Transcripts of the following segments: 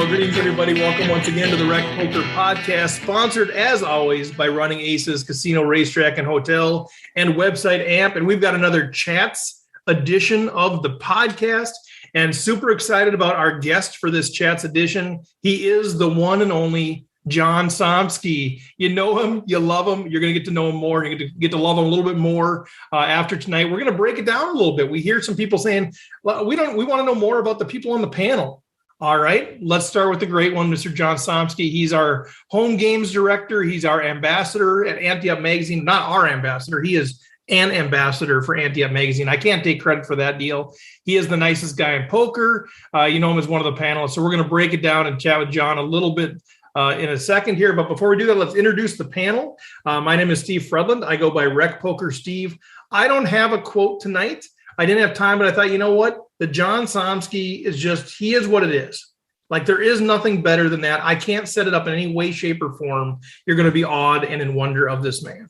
greetings, everybody. Welcome once again to the RecPoker podcast, sponsored as always by Running Aces Casino, Racetrack, and Hotel and website AMP. And we've got another Chats edition of the podcast, and super excited about our guest for this Chats edition. He is the one and only John Somsky. You know him, you love him. You're going to get to know him more. You're going to get to love him a little bit more after tonight. We're going to break it down a little bit. We hear some people saying, well, we want to know more about the people on the panel. All right, let's start with the great one, Mr. John Somsky. He's our home games director. He's our ambassador at AnteUp Magazine. Not our ambassador. He is an ambassador for AnteUp Magazine. I can't take credit for that deal. He is the nicest guy in poker. You know him as one of the panelists. So we're going to break it down and chat with John a little bit in a second here. But before we do that, let's introduce the panel. My name is Steve Fredland. I go by RecPoker Steve. I don't have a quote tonight. I didn't have time, but I thought, you know what? The John Somsky is just, he is what it is. Like, there is nothing better than that. I can't set it up in any way, shape, or form. You're going to be awed and in wonder of this man.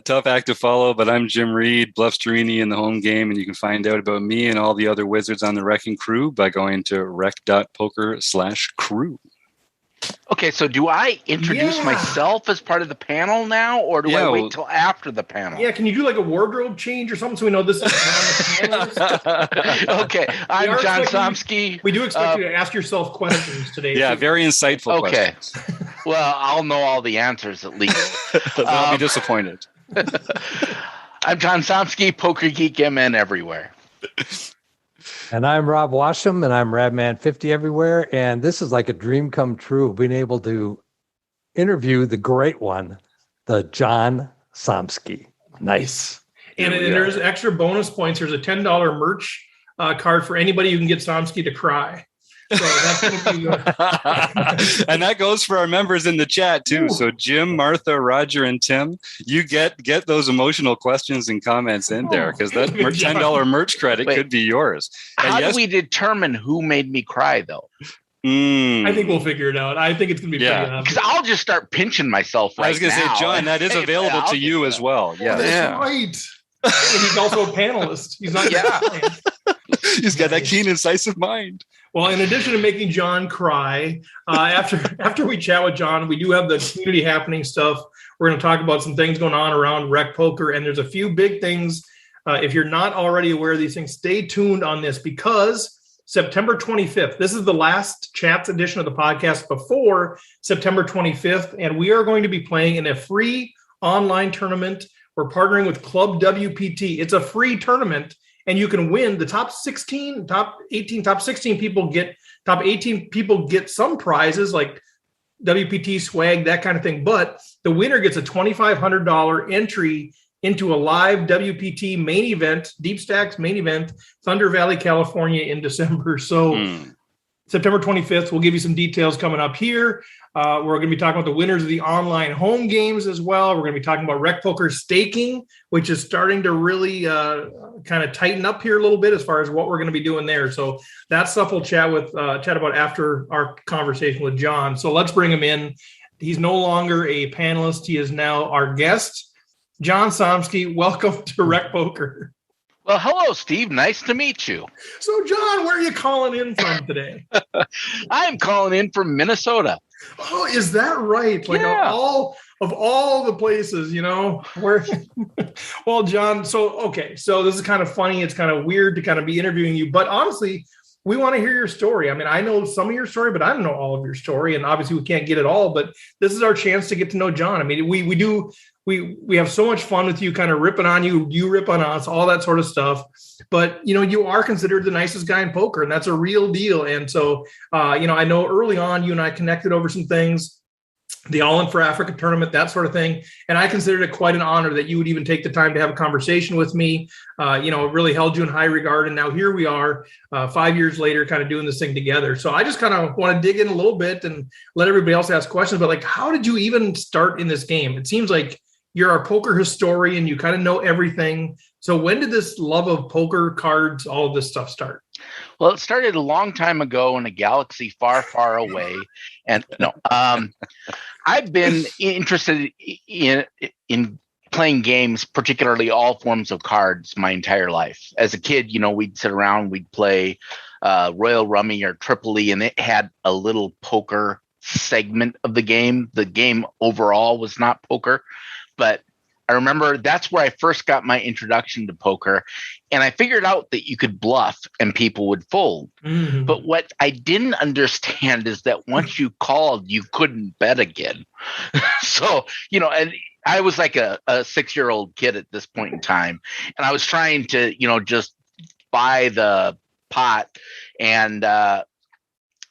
Tough act to follow, but I'm Jim Reed, Bluffsterini in the home game, and you can find out about me and all the other wizards on the Wrecking Crew by going to rec.poker/crew. Okay, so do I introduce myself as part of the panel now, or do I wait till after the panel? Yeah, can you do like a wardrobe change or something so we know this is John the panelist? Okay, I'm John Somsky. We do expect you to ask yourself questions today. Yeah, very insightful questions. Well, I'll know all the answers at least. I'll be disappointed. I'm John Somsky, Poker Geek MN everywhere. And I'm Rob Washam, and I'm Radman50 everywhere. And this is like a dream come true, being able to interview the great one, the John Somsky. Nice. And there's extra bonus points. There's a $10 merch card for anybody who can get Somsky to cry. So that's going to be good. And that goes for our members in the chat too. Ooh. So Jim, Martha, Roger, and Tim, you get those emotional questions and comments in there, because that $10 merch credit could be yours. How do we determine who made me cry, though? I think we'll figure it out. I think it's going to be pretty obvious. Because I'll just start pinching myself right now. I was going to say, John, that is available to you as well. Yeah, that's right. And he's also a panelist. He's not. He's got that keen, incisive mind. Well, in addition to making John cry, after we chat with John, we do have the community happening stuff. We're going to talk about some things going on around RecPoker, and there's a few big things. If you're not already aware of these things, stay tuned on this, because September 25th, this is the last Chats edition of the podcast before September 25th, and we are going to be playing in a free online tournament. We're partnering with Club WPT. It's a free tournament, and you can win. The top 16 people get some prizes like WPT swag, that kind of thing. But the winner gets a $2,500 entry into a live WPT main event, Deep Stacks main event, Thunder Valley, California in December. So September 25th, we'll give you some details coming up here. We're going to be talking about the winners of the online home games as well. We're going to be talking about RecPoker Staking, which is starting to really kind of tighten up here a little bit as far as what we're going to be doing there. So that stuff we'll chat about after our conversation with John. So let's bring him in. He's no longer a panelist. He is now our guest. John Somsky, welcome to RecPoker. Well, hello, Steve. Nice to meet you. So, John, where are you calling in from today? I'm calling in from Minnesota. Oh, is that right? Like of all the places, you know, where? Well, John, so this is kind of funny. It's kind of weird to kind of be interviewing you, but honestly, we want to hear your story. I mean, I know some of your story, but I don't know all of your story, and obviously we can't get it all, but this is our chance to get to know John. I mean, we have so much fun with you, kind of ripping on you, you rip on us, all that sort of stuff. But, you know, you are considered the nicest guy in poker, and that's a real deal. And so, you know, I know early on you and I connected over some things, the All In for Africa tournament, that sort of thing. And I considered it quite an honor that you would even take the time to have a conversation with me. You know, it really held you in high regard. And now here we are 5 years later, kind of doing this thing together. So I just kind of want to dig in a little bit and let everybody else ask questions. But like, how did you even start in this game? It seems like you're our poker historian. You kind of know everything. So when did this love of poker, cards, all of this stuff start? Well, it started a long time ago in a galaxy far, far away. And I've been interested in playing games, particularly all forms of cards, my entire life. As a kid, you know, we'd sit around, we'd play Royal Rummy or Tripoli, and it had a little poker segment of the game. The game overall was not poker, but I remember that's where I first got my introduction to poker, and I figured out that you could bluff and people would fold. Mhm. But what I didn't understand is that once you called, you couldn't bet again. So, and I was like a 6-year-old kid at this point in time, and I was trying to, just buy the pot, and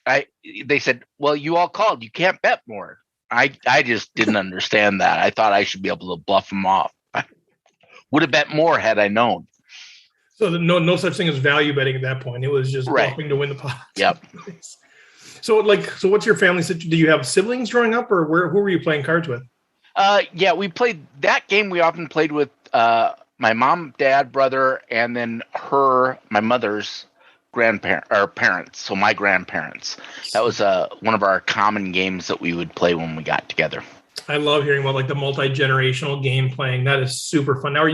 they said, well, you all called, you can't bet more. I just didn't understand that. I thought I should be able to bluff them off. I would have bet more had I known. So no such thing as value betting at that point. It was just Right. bluffing to win the pot. Yep. So what's your family situation? Do you have siblings growing up, or who were you playing cards with? Yeah, we played that game. We often played with my mom, dad, brother, and then my mother's parents. So my grandparents. That was one of our common games that we would play when we got together. I love hearing about like the multi-generational game playing. That is super fun. Now,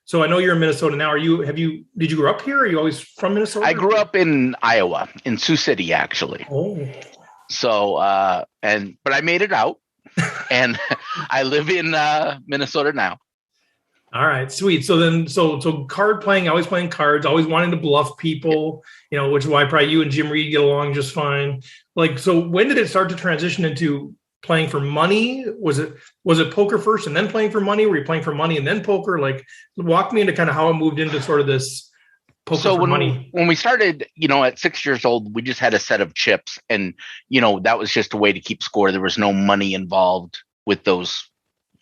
so I know you're in Minnesota now. Did you grow up here? Are you always from Minnesota? I grew up in Iowa, in Sioux City, actually. Oh. So, but I made it out, and I live in Minnesota now. All right, sweet. So then, so card playing, always playing cards, always wanting to bluff people, which is why probably you and Jim Reed get along just fine. Like, so when did it start to transition into playing for money? Was it poker first and then playing for money? Were you playing for money and then poker? Like, walk me into kind of how it moved into sort of this poker for money. When we started, at 6 years old, we just had a set of chips, and that was just a way to keep score. There was no money involved with those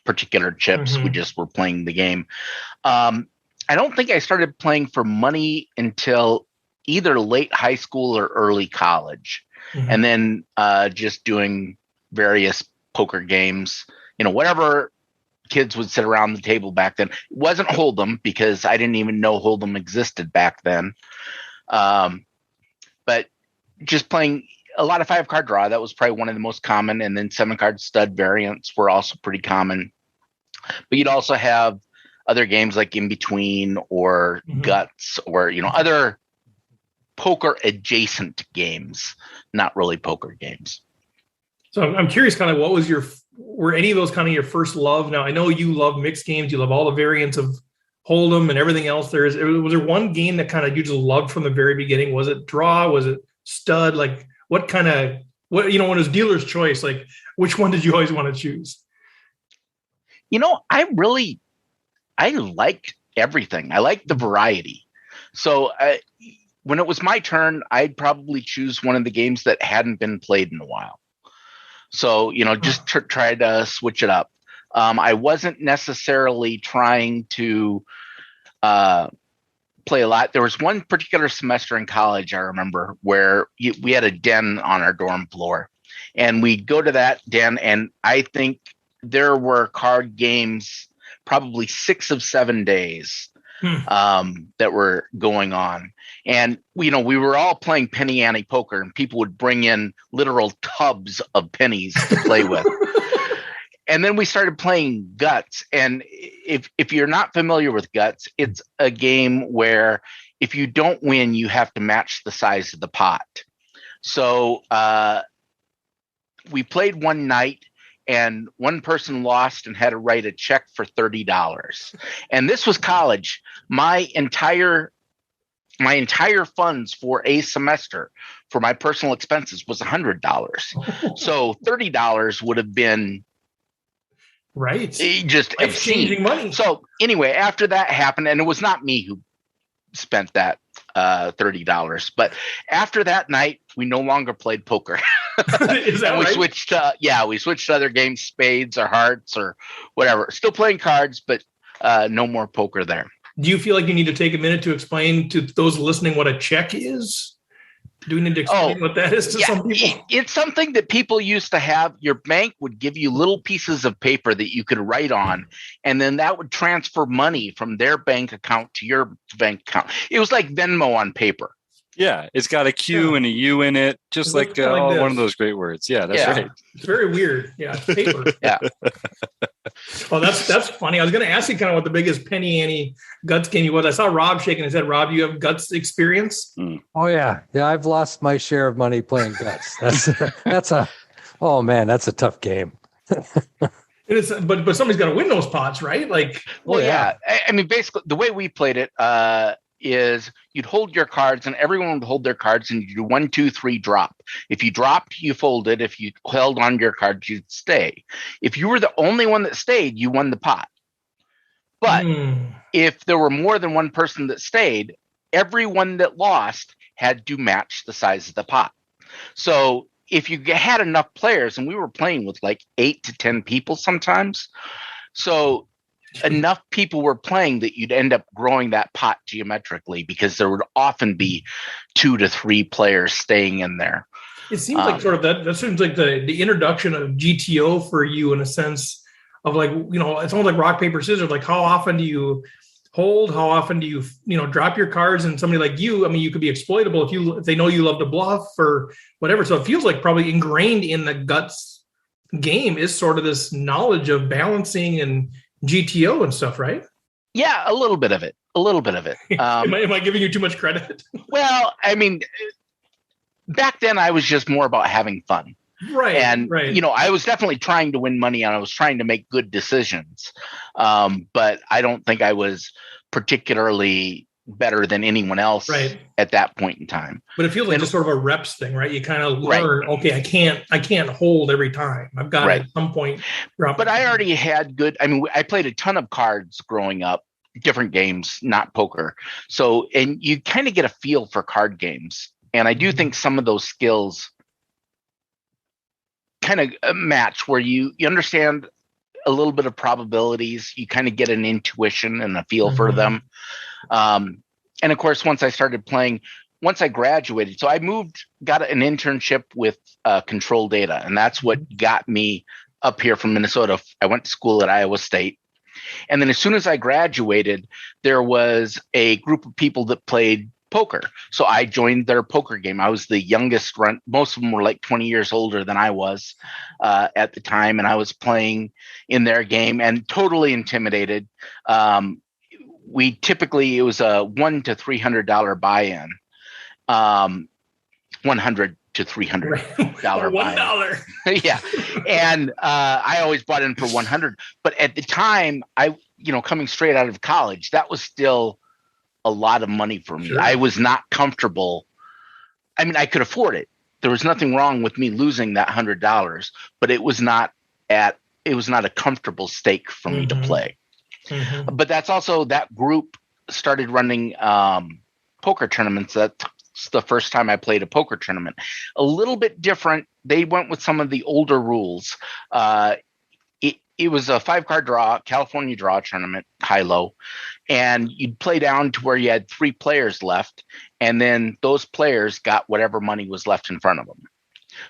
particular chips. Mm-hmm. We just were playing the game. I don't think I started playing for money until either late high school or early college. Mm-hmm. And then just doing various poker games, whatever kids would sit around the table back then. It wasn't Hold'em, because I didn't even know Hold'em existed back then. But just playing a lot of 5-card draw, that was probably one of the most common. And then 7-card stud variants were also pretty common. But you'd also have other games like In Between or mm-hmm. Guts, or, other poker adjacent games, not really poker games. So I'm curious, kind of, were any of those kind of your first love? Now, I know you love mixed games. You love all the variants of Hold'em and everything else there is. Was there one game that kind of you just loved from the very beginning? Was it draw? Was it stud? Like, when it was dealer's choice, like, which one did you always want to choose? I liked everything. I liked the variety. So when it was my turn, I'd probably choose one of the games that hadn't been played in a while. So, just try to switch it up. I wasn't necessarily trying to play a lot. There was one particular semester in college, I remember, where we had a den on our dorm floor, and we'd go to that den, and I think there were card games probably 6 of 7 days that were going on. And, we were all playing penny ante poker, and people would bring in literal tubs of pennies to play with. And then we started playing Guts. And if you're not familiar with Guts, it's a game where if you don't win, you have to match the size of the pot. So we played one night, and one person lost and had to write a check for $30. And this was college. My entire funds for a semester for my personal expenses was $100. So $30 would have been right, just exchanging money. So anyway, after that happened, and it was not me who spent that $30, but after that night, we no longer played poker. Is that and we right? switched to other games, spades or hearts or whatever. Still playing cards, but no more poker there. Do you feel like you need to take a minute to explain to those listening what a check is? Do we need to explain what that is to some people? It's something that people used to have. Your bank would give you little pieces of paper that you could write on, and then that would transfer money from their bank account to your bank account. It was like Venmo on paper. Yeah, it's got a Q and a U in it, just like, one of those great words. Yeah, that's right. It's very weird. Yeah, it's paper. Yeah. Oh, that's funny. I was going to ask you kind of what the biggest penny ante guts game was. I saw Rob shaking his head. Rob, you have guts experience? Oh yeah, I've lost my share of money playing guts. That's a tough game. It is, but somebody's got to win those pots, right? Like, well, yeah. I mean, basically, the way we played it is you'd hold your cards, and everyone would hold their cards, and you do 1, 2, 3 drop. If you dropped, you folded. If you held on to your cards, you'd stay. If you were the only one that stayed, you won the pot. But if there were more than one person that stayed, everyone that lost had to match the size of the pot. So if you had enough players, and we were playing with like 8 to 10 people sometimes, so enough people were playing that you'd end up growing that pot geometrically, because there would often be 2 to 3 players staying in there. It seems like sort of that seems like the introduction of GTO for you, in a sense of like, it's almost like rock, paper, scissors. Like, how often do you hold? How often do you drop your cards? And somebody like you, I mean, you could be exploitable if they know you love to bluff or whatever. So it feels like probably ingrained in the guts game is sort of this knowledge of balancing and GTO and stuff, right? Yeah, a little bit of it. Am I giving you too much credit? Well, I mean, back then I was just more about having fun. Right. And, I was definitely trying to win money, and I was trying to make good decisions. But I don't think I was particularly better than anyone else at that point in time. But it feels like just sort of a reps thing, right? You kind of learn, okay, I can't hold every time. I've got to at some point drop. But I already had I played a ton of cards growing up, different games, not poker. So, and you kind of get a feel for card games. And I do think some of those skills kind of match, where you understand a little bit of probabilities. You kind of get an intuition and a feel for them. And of course, once I started playing, once I graduated, so I got an internship with Control Data, and that's what got me up here from Minnesota. I went to school at Iowa State. And then as soon as I graduated, there was a group of people that played poker. So I joined their poker game. I was the youngest most of them were like 20 years older than I was at the time. And I was playing in their game and totally intimidated. It was a $100 to $300 buy-in. $100 to $300 buy-in. Yeah. And I always bought in for $100. But at the time, coming straight out of college, that was still a lot of money for me. Sure. I was not comfortable. I mean, I could afford it. There was nothing wrong with me losing that $100, but it was not a comfortable stake for me to play. But that's also, that group started running poker tournaments. That's the first time I played a poker tournament. A little bit different. They went with some of the older rules. It was a 5-card draw, California draw tournament, high-low, and you'd play down to where you had 3 players left, and then those players got whatever money was left in front of them.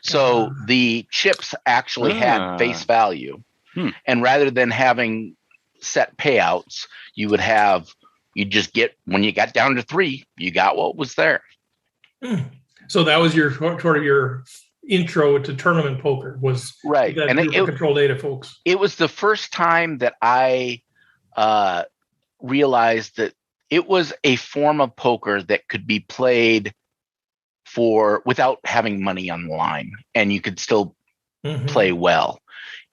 So the chips actually had face value, and rather than having set payouts, you just get, when you got down to 3, you got what was there. So that was your sort of your intro to tournament poker, was right. And it Control Data folks. It was the first time that I realized that it was a form of poker that could be played without having money on the line, and you could still play well.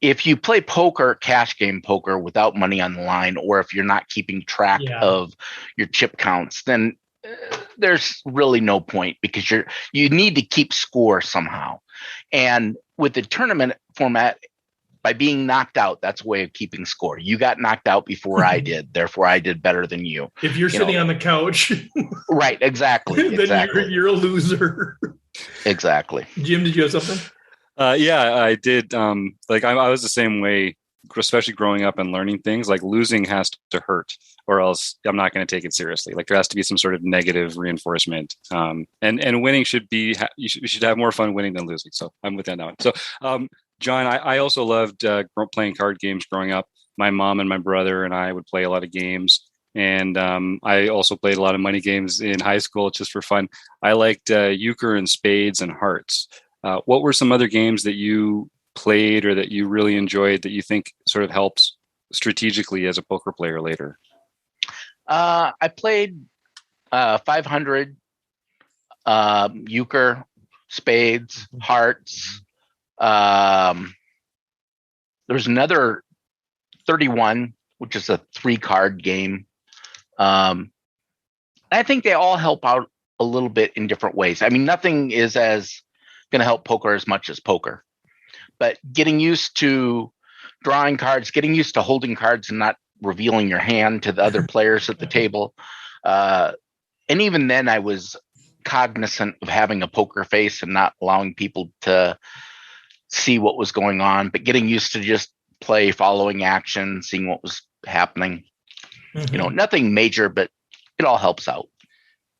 If you play poker, cash game poker, without money on the line, or if you're not keeping track of your chip counts, then there's really no point, because you need to keep score somehow. And with the tournament format, by being knocked out, that's a way of keeping score. You got knocked out before I did, therefore I did better than you. If you're sitting on the couch, right? Exactly. Then you're a loser. Exactly. Jim, did you have something? Yeah, I did. I was the same way, especially growing up and learning things. Like, losing has to hurt, or else I'm not going to take it seriously. Like, there has to be some sort of negative reinforcement. And winning should be, you should have more fun winning than losing. So I'm with that now. So, John, I also loved playing card games growing up. My mom and my brother and I would play a lot of games. And I also played a lot of money games in high school just for fun. I liked euchre and spades and hearts. What were some other games that you played or that you really enjoyed that you think sort of helps strategically as a poker player later? I played 500, euchre, spades, hearts. There's another 31, which is a 3-card game. I think they all help out a little bit in different ways. I mean, nothing is as going to help poker as much as poker, but getting used to drawing cards, getting used to holding cards and not revealing your hand to the other players at the table. And even then I was cognizant of having a poker face and not allowing people to see what was going on, but getting used to just play, following action, seeing what was happening. Nothing major, but it all helps out.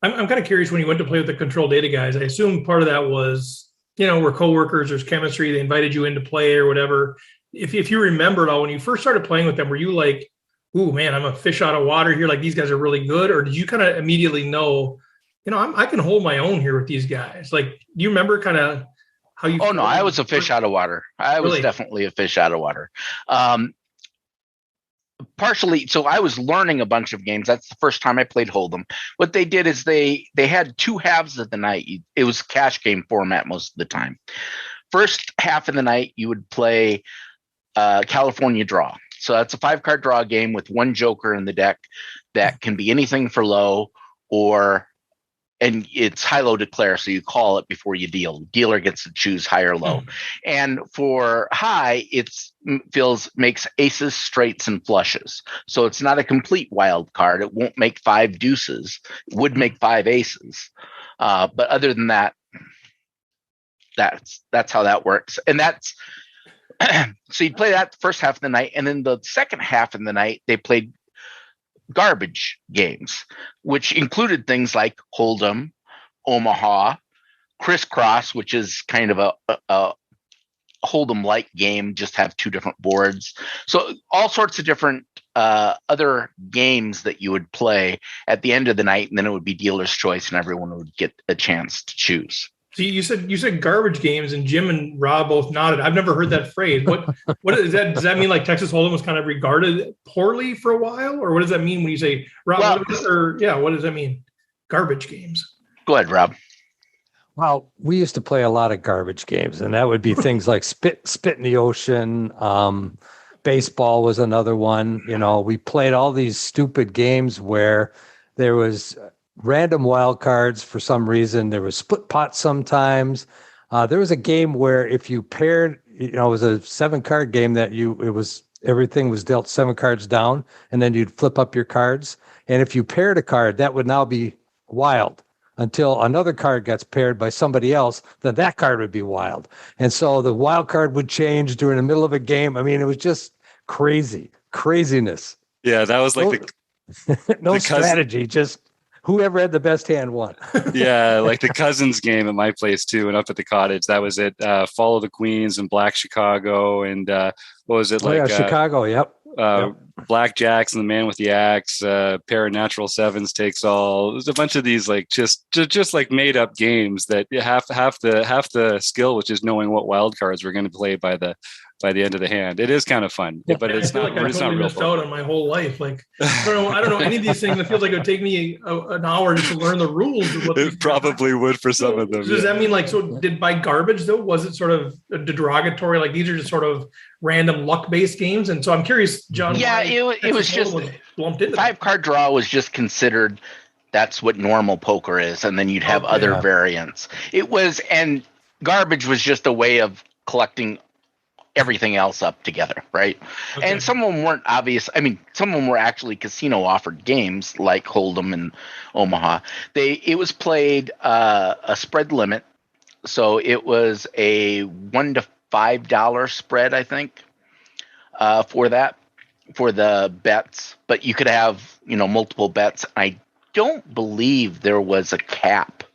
I'm kind of curious, when you went to play with the control data guys, I assume part of that was, we're coworkers, there's chemistry, they invited you into play or whatever. If you remember it all, when you first started playing with them, were you like, ooh, man, I'm a fish out of water here, like these guys are really good? Or did you kind of immediately know, I can hold my own here with these guys? Like, do you remember kind of how you? Oh, no, I was a fish out of water. I was Really? definitely a fish out of water. Partially, so I was learning a bunch of games. That's the first time I played Hold'em. What they did is they had 2 halves of the night. It was cash game format most of the time. First half of the night, you would play California Draw. So that's a 5-card draw game with 1 joker in the deck that can be anything for low, and it's high-low declare, so you call it before you deal. The dealer gets to choose high or low. And for high, makes aces, straights, and flushes. So it's not a complete wild card. It won't make 5 deuces. It would make 5 aces. But other than that, that's how that works. And that's so you'd play that the first half of the night, and then the second half of the night, they played garbage games, which included things like Hold'em, Omaha, Crisscross, which is kind of a Hold'em-like game, just have 2 different boards. So all sorts of different other games that you would play at the end of the night, and then it would be dealer's choice, and everyone would get a chance to choose. So you said garbage games, and Jim and Rob both nodded. I've never heard that phrase. What is that? Does that mean like Texas Hold'em was kind of regarded poorly for a while, or what does that mean when you say Rob? What does that mean? Garbage games. Go ahead, Rob. Well, we used to play a lot of garbage games, and that would be things like spit in the ocean. Baseball was another one. We played all these stupid games where there was random wild cards for some reason. There was split pots sometimes. There was a game where if you paired, it was a 7-card game that everything was dealt 7 cards down, and then you'd flip up your cards. And if you paired a card, that would now be wild until another card gets paired by somebody else, then that card would be wild. And so the wild card would change during the middle of a game. I mean, it was just craziness. Yeah, that was like no strategy, just whoever had the best hand won. Yeah, like the Cousins game at my place too, and up at the cottage. That was it. Follow the Queens and Black Chicago, and what was it like? Chicago. Yep. Black Jacks and the Man with the Axe. Pair of Natural Sevens takes all. There's a bunch of these like just like made up games that half the skill, which is knowing what wild cards we're going to play by the end of the hand. It is kind of fun, but it's not. Like it's totally not real. Missed out on my whole life. Like I don't know any of these things. It feels like it would take me an hour just to learn the rules. It probably would for some of them. Does that mean like by garbage though? Was it sort of derogatory? Like these are just sort of random luck-based games? And so I'm curious, John. Yeah, it was just lumped into 5-card draw was just considered. That's what normal poker is, and then you'd have other variants. It was, and garbage was just a way of collecting everything else up together, right? Okay. And some of them weren't obvious. I mean, some of them were actually casino offered games like Hold'em and Omaha. It was played a spread limit, so it was a $1 to $5 spread, I think, for the bets. But you could have multiple bets. I don't believe there was a cap.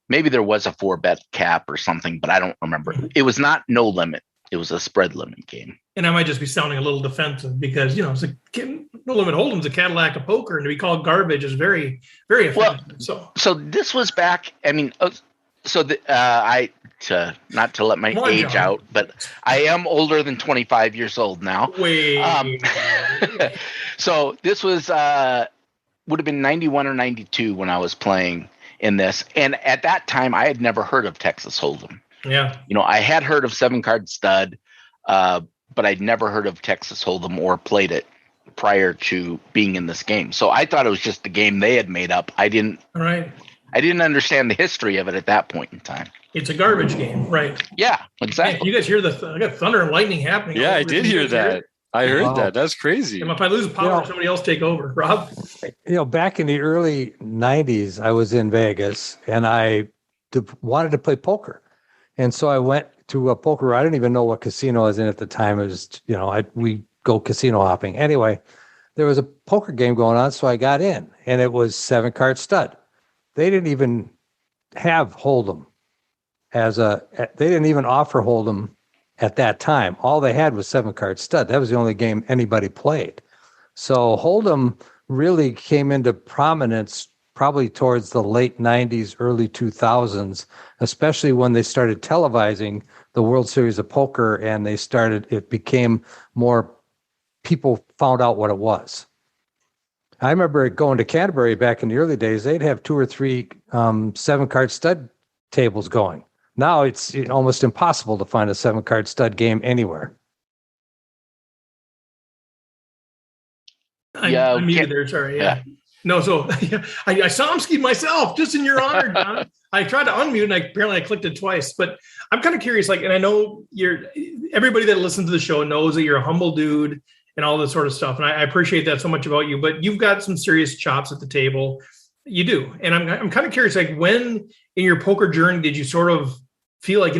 Maybe there was a 4-bet cap or something, but I don't remember. It was not no limit. It was a spread limit game. And I might just be sounding a little defensive because, it's like No Limit Hold'em's a Cadillac of poker, and to be called garbage is very, very offensive. So this was back. I mean, not to let my age John. out, but I am older than 25 years old now. Wait. So this was would have been 91 or 92 when I was playing in this, and at that time I had never heard of Texas Hold'em. Yeah. I had heard of 7-card stud, but I'd never heard of Texas Hold'em or played it prior to being in this game. So I thought it was just the game they had made up. I didn't understand the history of it at that point in time. It's a garbage game, right? Yeah, exactly. You guys hear I got thunder and lightning happening. Yeah, I did hear that. I heard that. That's crazy. And if I lose power, somebody else take over. Rob? Back in the early 90s, I was in Vegas and I wanted to play poker. And so I went to a poker. I didn't even know what casino I was in at the time. It was, we go casino hopping. Anyway, there was a poker game going on, so I got in, and it was 7-card stud. They didn't even have Hold'em they didn't even offer Hold'em at that time. All they had was 7-card stud. That was the only game anybody played. So Hold'em really came into prominence probably towards the late 90s, early 2000s, especially when they started televising the World Series of Poker, and it became more, people found out what it was. I remember going to Canterbury back in the early days, they'd have 2 or 3 7-card stud tables going. Now it's almost impossible to find a 7-card stud game anywhere. I'm muted there, sorry. Yeah. No, so I Somsky'd myself just in your honor, John. I tried to unmute and apparently I clicked it twice. But I'm kind of curious, and I know everybody that listens to the show knows that you're a humble dude and all this sort of stuff. And I appreciate that so much about you, but you've got some serious chops at the table. You do. And I'm kind of curious, when in your poker journey did you sort of feel like,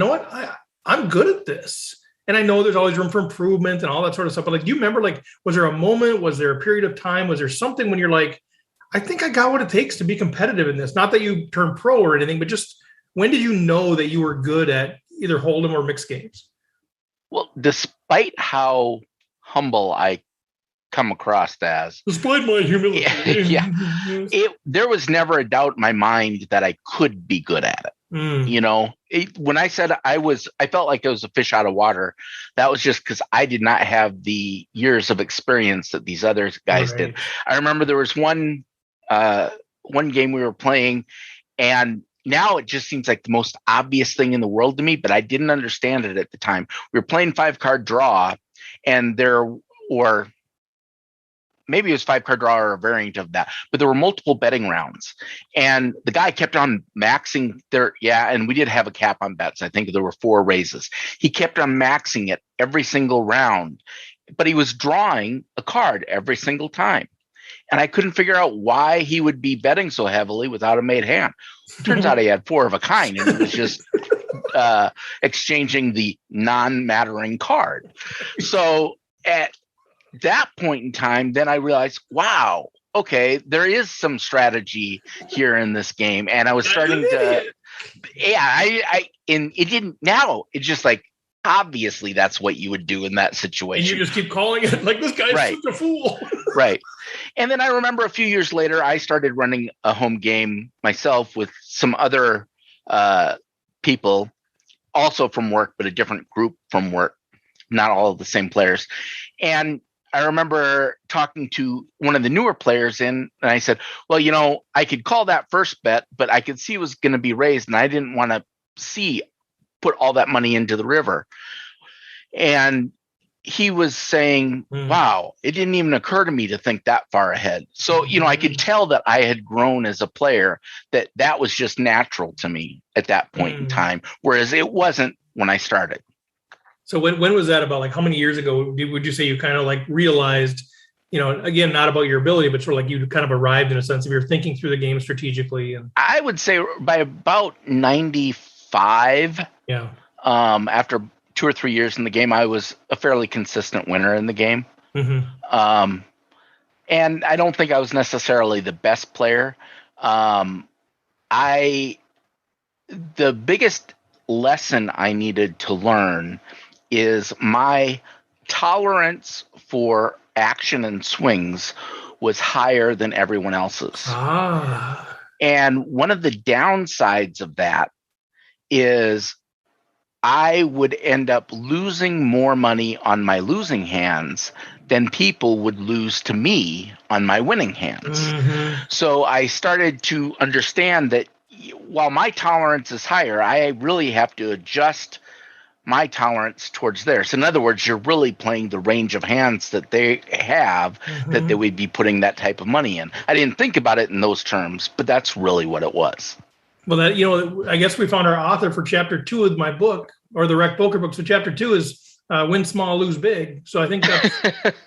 I'm good at this? And I know there's always room for improvement and all that sort of stuff. But do you remember, was there a moment, was there a period of time, was there something when you're like, I think I got what it takes to be competitive in this? Not that you turned pro or anything, but just when did you know that you were good at either Hold'em or mixed games? Well, despite how humble I come across as, despite my humility, there was never a doubt in my mind that I could be good at it. When I said I felt like I was a fish out of water. That was just because I did not have the years of experience that these other guys did. I remember there was one game we were playing, and now it just seems like the most obvious thing in the world to me, but I didn't understand it at the time. We were playing 5-card draw, and or maybe it was 5-card draw or a variant of that, but there were multiple betting rounds, and the guy kept on maxing and we did have a cap on bets. I think there were 4 raises. He kept on maxing it every single round, but he was drawing a card every single time. And I couldn't figure out why he would be betting so heavily without a made hand. Turns out he had 4 of a kind, and it was just exchanging the non-mattering card. So at that point in time, then I realized, wow, okay, there is some strategy here in this game. And I was starting to, and it didn't, now it's just like, obviously that's what you would do in that situation. And you just keep calling it like, this guy's such a fool. Right. And then I remember a few years later, I started running a home game myself with some other people, also from work, but a different group from work, not all of the same players. And I remember talking to one of the newer players and I said, well, I could call that first bet, but I could see it was going to be raised, and I didn't want to put all that money into the river. And he was saying, wow, it didn't even occur to me to think that far ahead. So, I could tell that I had grown as a player, that was just natural to me at that point in time, whereas it wasn't when I started. So when was that about? How many years ago would you say you kind of realized, again, not about your ability, but sort of you kind of arrived in a sense of you're thinking through the game strategically? And I would say by about 95, after 2 or 3 years in the game, I was a fairly consistent winner in the game. And I don't think I was necessarily the best player. The biggest lesson I needed to learn is my tolerance for action and swings was higher than everyone else's. And one of the downsides of that is I would end up losing more money on my losing hands than people would lose to me on my winning hands. So I started to understand that while my tolerance is higher, I really have to adjust my tolerance towards theirs. In other words, you're really playing the range of hands that they have that they would be putting that type of money in. I didn't think about it in those terms, but that's really what it was. Well, that, you know, I guess we found our author for chapter 2 of my book, or the RecPoker book. So chapter 2 is win small, lose big. So I think that's,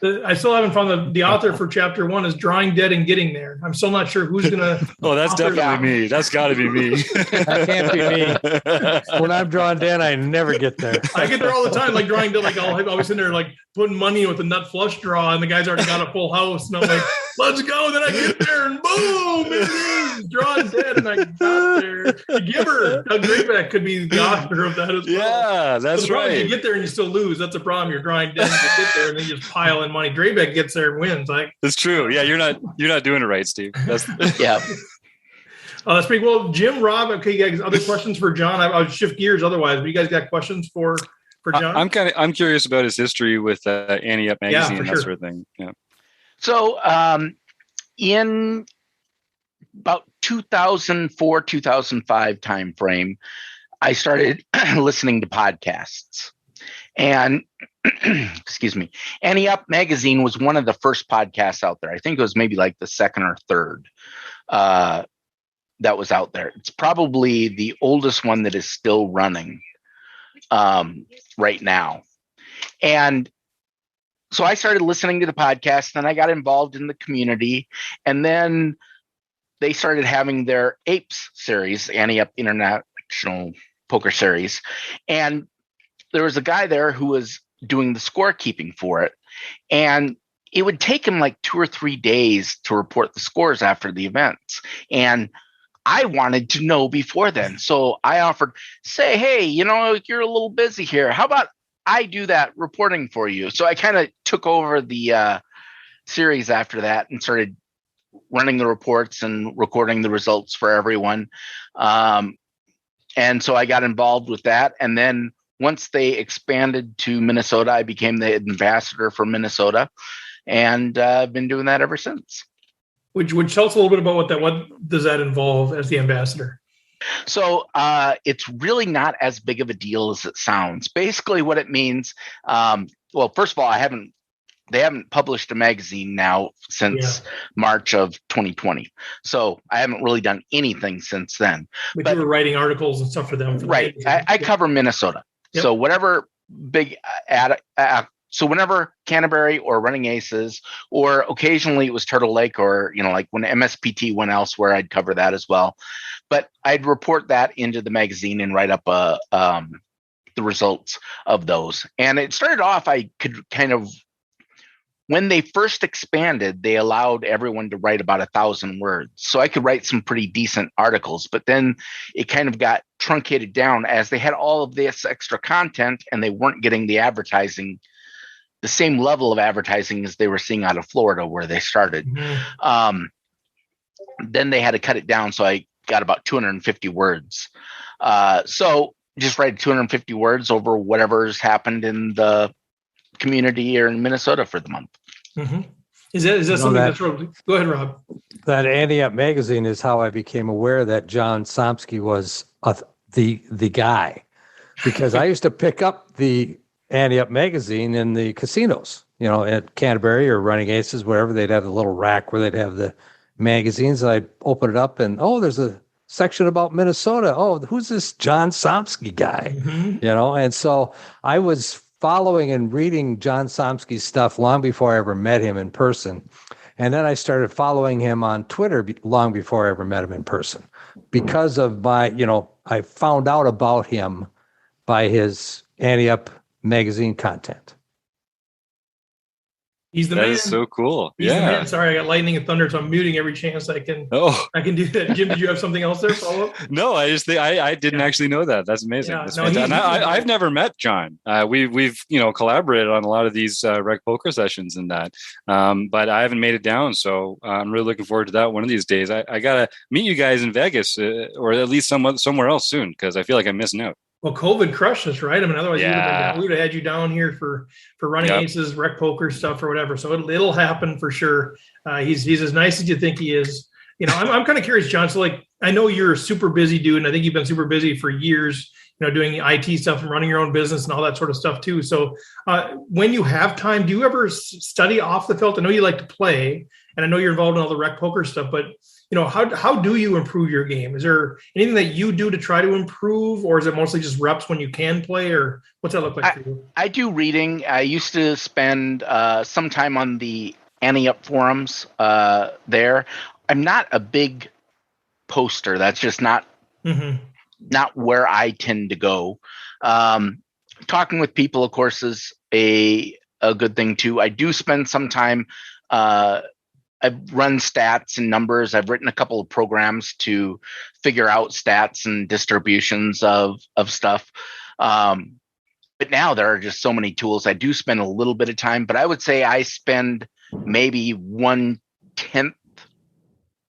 I still haven't found the author for chapter 1 is drawing dead and getting there. I'm still not sure who's going to. Oh, that's definitely me. That's got to be me. That can't be me. When I'm drawing dead, I never get there. I get there all the time, like drawing dead. Like I'll be sitting there like putting money with a nut flush draw, and the guy's already got a full house, and I'm like, let's go. Then I get there, and boom, it is drawing dead, and I got there. The giver, Doug Grayback, could be the author of that as well. Yeah, that's right. You get there and you still lose. That's a problem. You're drawing dead, and you get there, and then you just pile in money. Grayback gets there and wins. Like that's true. Yeah, you're not doing it right, Steve. That's yeah. That's pretty well. Jim, Rob, okay, you guys, other questions for John? I'll shift gears otherwise, but you guys got questions for John? I'm curious about his history with AnteUp Magazine and that sort of thing. Yeah. So in about 2004, 2005 timeframe, I started listening to podcasts. And excuse me, AnteUp Magazine was one of the first podcasts out there. I think it was maybe like the second or third that was out there. It's probably the oldest one that is still running right now. And so I started listening to the podcast, and I got involved in the community. And then they started having their APES series, AnteUp International Poker Series. And there was a guy there who was doing the scorekeeping for it. And it would take him like 2 or 3 days to report the scores after the events. And I wanted to know before then. So I offered, say, hey, you know, you're a little busy here. How about I do that reporting for you? So I kind of took over the series after that and started running the reports and recording the results for everyone. And so I got involved with that. And then once they expanded to Minnesota, I became the ambassador for Minnesota, and I've been doing that ever since. Which tell us a little bit about what does that involve as the ambassador? So it's really not as big of a deal as it sounds. Basically what it means, well, first of all, they haven't published a magazine now since March of 2020. So I haven't really done anything since then. But you were writing articles and stuff for them. Right. I cover Minnesota. Yep. So whatever big so whenever Canterbury or Running Aces, or occasionally it was Turtle Lake, or, you know, like when MSPT went elsewhere, I'd cover that as well. But I'd report that into the magazine and write up the results of those. And it started off, I could kind of, when they first expanded, they allowed everyone to write about 1,000 words. So I could write some pretty decent articles, but then it kind of got truncated down as they had all of this extra content and they weren't getting the advertising, the same level of advertising as they were seeing out of Florida where they started. Mm-hmm. Then they had to cut it down. So I got about 250 words. So just write 250 words over whatever's happened in the community or in Minnesota for the month. Mm-hmm. Is that something that's really, go ahead, Rob. That AnteUp Magazine is how I became aware that John Somsky was the guy, because I used to pick up the AnteUp Magazine in the casinos, you know, at Canterbury or Running Aces, wherever. They'd have the little rack where they'd have the magazines. I'd open it up and, oh, there's a section about Minnesota. Oh, who's this John Somsky guy? Mm-hmm. You know, and so I was following and reading John Somsky's stuff long before I ever met him in person. And then I started following him on Twitter long before I ever met him in person, because of I found out about him by his AnteUp Magazine content. He's the That man. is so cool. He's the Yeah. man. Sorry, I got lightning and thunder, so I'm muting every chance I can. Oh, I can do that. Jim, did you have something else there? Follow up? no, I just think I didn't actually know that. That's amazing. Yeah, That's no, fantastic. he's And I've never met John. We've collaborated on a lot of these RecPoker sessions and that, but I haven't made it down. So I'm really looking forward to that one of these days. I gotta meet you guys in Vegas, or at least somewhere else soon, because I feel like I'm missing out. Well, COVID crushed us, right? I mean, otherwise Yeah. we would have had you down here for running Yep. aces, RecPoker stuff, or whatever. So it'll happen for sure. He's as nice as you think he is. I'm kind of curious, John. So like, I know you're a super busy dude, and I think you've been super busy for years. Doing IT stuff and running your own business and all that sort of stuff too. So when you have time, do you ever study off the felt? I know you like to play, and I know you're involved in all the RecPoker stuff, but how do you improve your game? Is there anything that you do to try to improve, or is it mostly just reps when you can play, or what's that look like for you? I do reading. I used to spend some time on the AnteUp forums there. I'm not a big poster. That's just not where I tend to go. Talking with people, of course, is a good thing too. I do spend some time. I've run stats and numbers. I've written a couple of programs to figure out stats and distributions of stuff. But now there are just so many tools. I do spend a little bit of time, but I would say I spend maybe 1/10,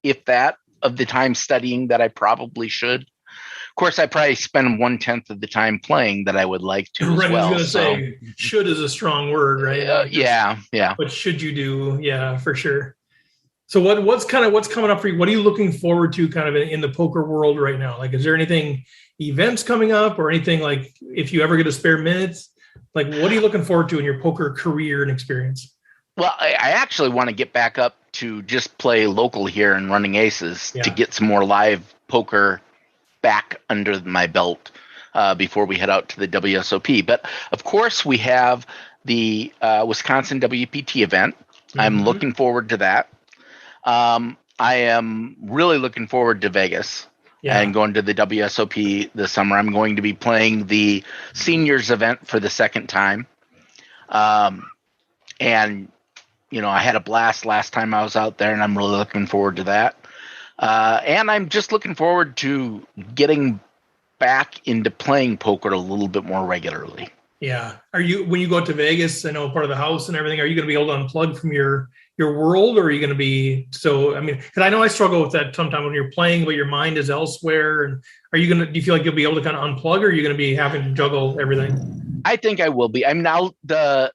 if that, of the time studying that I probably should. Of course, I probably spend 1/10 of the time playing that I would like to as well. I was going to say, should is a strong word, right? Yeah. What should you do? Yeah, for sure. So what's coming up for you? What are you looking forward to kind of in the poker world right now? Like, is there anything, events coming up, or anything, like if you ever get a spare minutes, like what are you looking forward to in your poker career and experience? Well, I actually want to get back up to just play local here and running aces to get some more live poker back under my belt before we head out to the WSOP. But of course, we have the Wisconsin WPT event. I'm looking forward to that. I am really looking forward to Vegas and going to the WSOP this summer. I'm going to be playing the seniors event for the second time. And I had a blast last time I was out there, and I'm really looking forward to that. And I'm just looking forward to getting back into playing poker a little bit more regularly. Yeah. When you go out to Vegas, I know part of the house and everything, are you going to be able to unplug from your world, or are you going to be, because I know I struggle with that sometimes when you're playing, but your mind is elsewhere. And do you feel like you'll be able to kind of unplug, or are you going to be having to juggle everything? I think I will be. I'm now the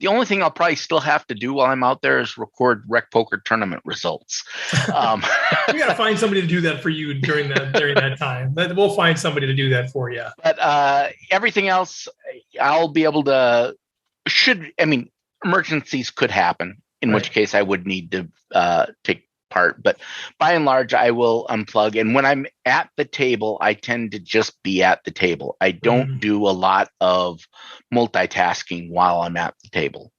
only thing I'll probably still have to do while I'm out there is record RecPoker tournament results. We got to find somebody to do that for you during that time. We'll find somebody to do that for you. But everything else, I'll be able to. Emergencies could happen, in which case I would need to take part. But by and large, I will unplug. And when I'm at the table, I tend to just be at the table. I don't do a lot of multitasking while I'm at the table.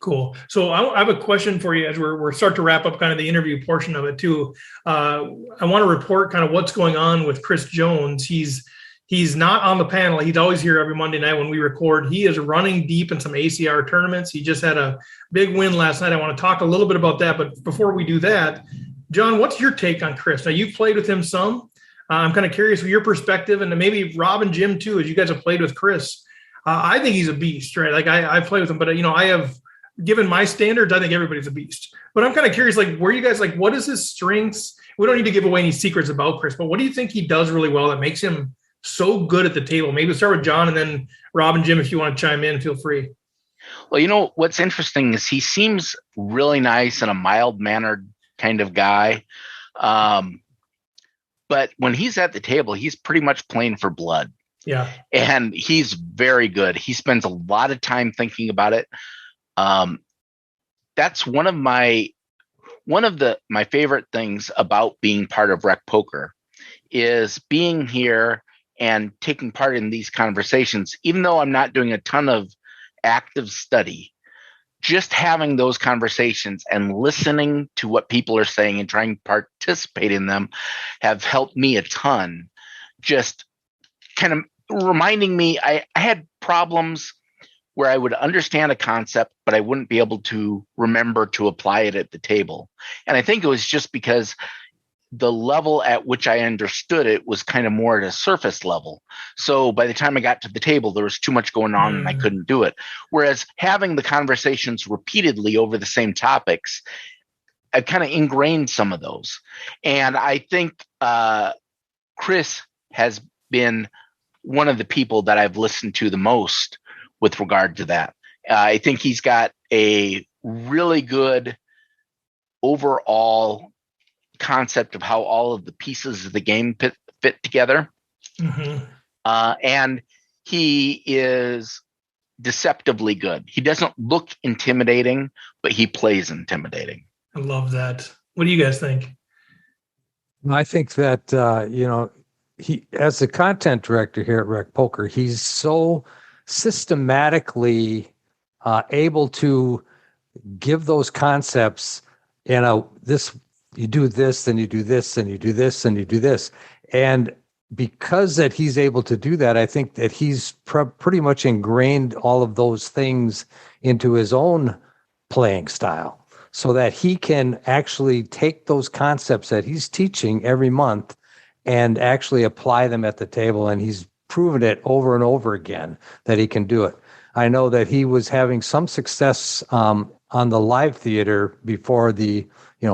Cool. So I have a question for you as we're starting to wrap up kind of the interview portion of it too. I want to report kind of what's going on with Chris Jones. He's not on the panel. He's always here every Monday night when we record. He is running deep in some ACR tournaments. He just had a big win last night. I want to talk a little bit about that. But before we do that, John, what's your take on Chris? Now, you've played with him some. I'm kind of curious from your perspective, and maybe Rob and Jim too, as you guys have played with Chris. I think he's a beast, right? Like I've played with him, but I have, given my standards, I think everybody's a beast. But I'm kind of curious, like, where you guys, like, what is his strengths? We don't need to give away any secrets about Chris, but what do you think he does really well that makes him so good at the table? Maybe we'll start with John, and then Rob and Jim, if you want to chime in, feel free. Well, what's interesting is he seems really nice and a mild-mannered kind of guy. But when he's at the table, he's pretty much playing for blood. Yeah. And he's very good. He spends a lot of time thinking about it. That's one of my favorite things about being part of RecPoker is being here and taking part in these conversations. Even though I'm not doing a ton of active study, just having those conversations and listening to what people are saying and trying to participate in them have helped me a ton. Just kind of reminding me, I had problems where I would understand a concept, but I wouldn't be able to remember to apply it at the table. And I think it was just because the level at which I understood it was kind of more at a surface level. So by the time I got to the table, there was too much going on and I couldn't do it. Whereas having the conversations repeatedly over the same topics, I've kind of ingrained some of those. And I think Chris has been one of the people that I've listened to the most with regard to that. I think he's got a really good overall concept of how all of the pieces of the game fit together. And he is deceptively good. He doesn't look intimidating, but he plays intimidating. I love that. What do you guys think? I think that, he, as the content director here at RecPoker, he's so systematically able to give those concepts, this, you do this, then you do this, and you do this, and you do this. And because that he's able to do that, I think that he's pretty much ingrained all of those things into his own playing style, so that he can actually take those concepts that he's teaching every month and actually apply them at the table. And he's proven it over and over again that he can do it. I know that he was having some success on the live theater before the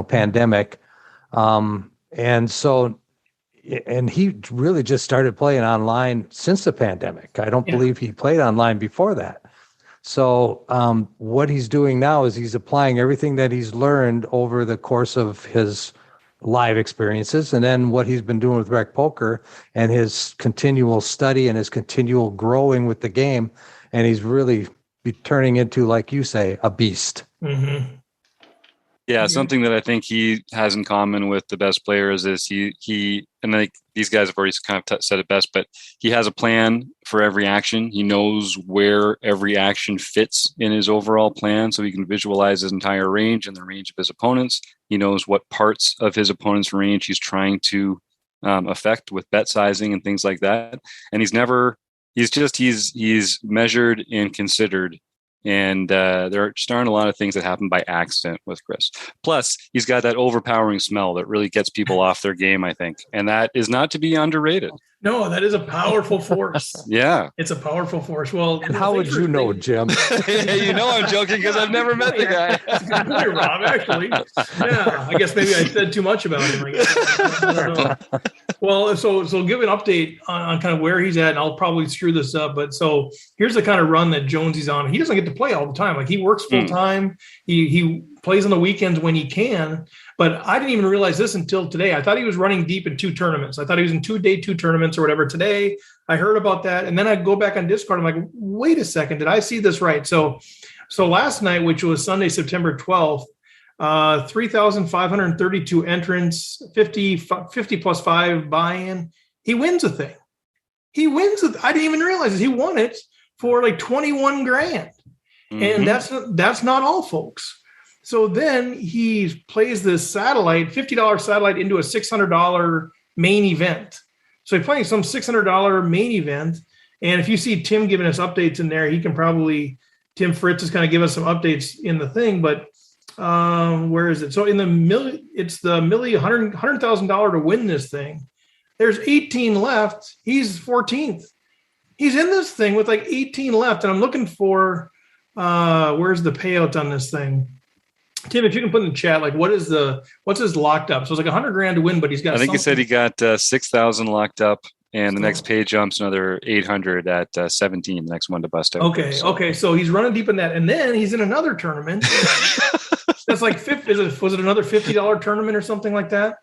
pandemic. And he really just started playing online since the pandemic. I don't believe he played online before that. So what he's doing now is he's applying everything that he's learned over the course of his live experiences, and then what he's been doing with RecPoker and his continual study and his continual growing with the game. And he's really turning into, like you say, a beast. Yeah, something that I think he has in common with the best players is he and like these guys have already kind of said it best, but he has a plan for every action. He knows where every action fits in his overall plan, so he can visualize his entire range and the range of his opponents. He knows what parts of his opponent's range he's trying to affect with bet sizing and things like that. And he's measured and considered. And there just aren't a lot of things that happen by accident with Chris. Plus, he's got that overpowering smell that really gets people off their game, I think. And that is not to be underrated. No, that is a powerful force. Yeah. It's a powerful force. Well, and how would you know, Jim? I'm joking because I've never met the guy. That's a good point, Rob, actually. Yeah, I guess maybe I said too much about him. I don't know. Well, so give an update on kind of where he's at, and I'll probably screw this up. But so here's the kind of run that Jonesy's on. He doesn't get to play all the time. Like, he works full time. He plays on the weekends when he can. But I didn't even realize this until today. I thought he was running deep in 2 tournaments. I thought he was in 2 tournaments or whatever. Today, I heard about that. And then I go back on Discord. I'm like, wait a second. Did I see this right? So last night, which was Sunday, September 12th, 3,532 entrants, 50 plus 5 buy-in. He wins a thing. I didn't even realize it. He won it for like 21 grand. And that's not all, folks. So then he plays this $50 satellite into a $600 main event. So he's playing some $600 main event. And if you see Tim giving us updates in there, Tim Fritz is kind of give us some updates in the thing. But where is it? So it's the $100,000 to win this thing. There's 18 left. He's 14th. He's in this thing with like 18 left. And I'm looking for, where's the payout on this thing? Tim, if you can put in the chat, like what's his locked up? So it's like $100,000 to win, but he's got. I think he said he got 6,000 locked up, and the next pay jumps another 800 at 17. The next one to bust out. Okay. So he's running deep in that, and then he's in another tournament. That's like was it another $50 tournament or something like that?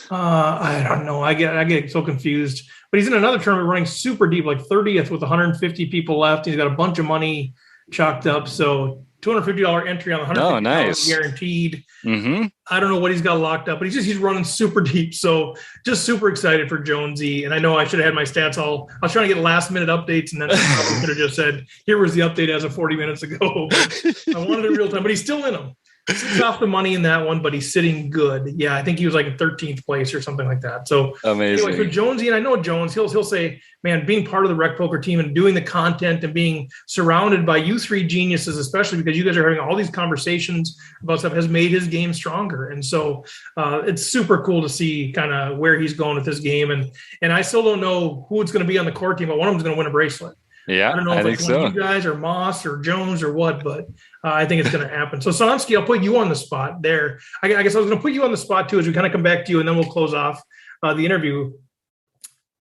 I don't know. I get so confused. But he's in another tournament running super deep, like 30th with 150 people left. He's got a bunch of money chalked up. So $250 entry on the $150 guaranteed. I don't know what he's got locked up, but he's running super deep. So just super excited for Jonesy. And I know I should have had my stats all. I was trying to get last minute updates, and then I could have just said, here was the update as of 40 minutes ago. I wanted it real time, but he's still in them. He's off the money in that one, but he's sitting good. Yeah, I think he was like in 13th place or something like that. So amazing. Anyway, so Jonesy, and I know Jones, he'll say, man, being part of the RecPoker team and doing the content and being surrounded by you three geniuses, especially because you guys are having all these conversations about stuff, has made his game stronger. And so it's super cool to see kind of where he's going with this game. And I still don't know who it's going to be on the core team, but one of them is going to win a bracelet. Yeah, I don't know if it's one of you guys or Moss or Jones or what, but I think it's going to happen. So Somsky, I'll put you on the spot there. I guess I was going to put you on the spot too as we kind of come back to you, and then we'll close off the interview.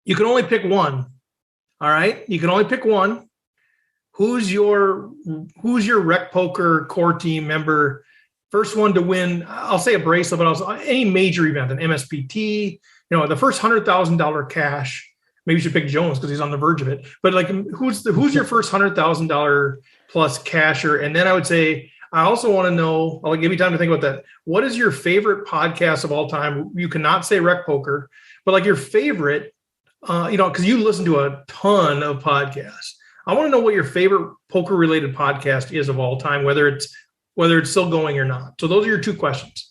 You can only pick one. All right, you can only pick one. Who's your RecPoker core team member? First one to win, I'll say a bracelet, but also any major event, an MSPT. The first $100,000 cash. Maybe you should pick Jones because he's on the verge of it. But like, who's your first $100,000 plus casher? And then I would say, I also want to know, I'll give you time to think about that. What is your favorite podcast of all time? You cannot say RecPoker, but like your favorite, because you listen to a ton of podcasts. I want to know what your favorite poker related podcast is of all time, whether it's still going or not. So those are your two questions.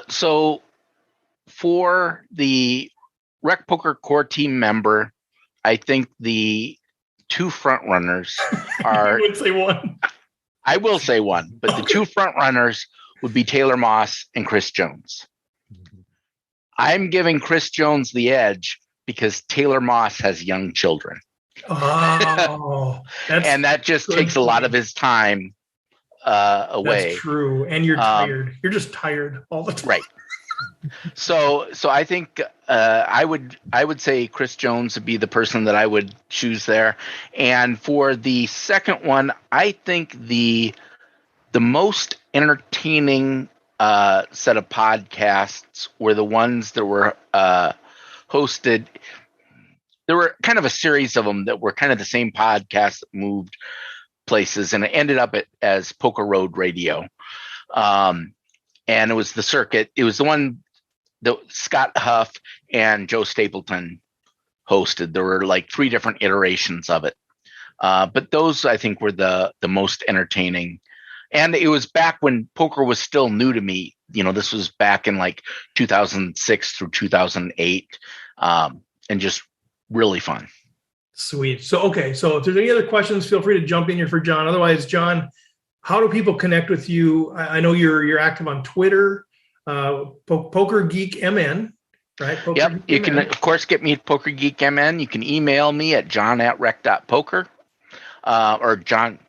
So for the RecPoker core team member, I think the two front runners are. You would say one. I will say one, but the two front runners would be Taylor Moss and Chris Jones. I'm giving Chris Jones the edge because Taylor Moss has young children. Oh, and that just takes a lot of his time away. That's true. And you're tired. You're just tired all the time. Right. So I think I would say Chris Jones would be the person that I would choose there. And for the second one, I think the most entertaining set of podcasts were the ones that were hosted. There were kind of a series of them that were kind of the same podcast that moved places, and it ended up as Poker Road Radio. And it was the circuit. It was the one that Scott Huff and Joe Stapleton hosted. There were like 3 different iterations of it. But those, I think, were the most entertaining. And it was back when poker was still new to me. This was back in like 2006 through 2008, and just really fun. Sweet. So if there's any other questions, feel free to jump in here for John. Otherwise, John, how do people connect with you? I know you're active on Twitter, Poker Geek MN, right? Yep. You can, of course, get me at Poker Geek MN. You can email me at john@rec.poker, or John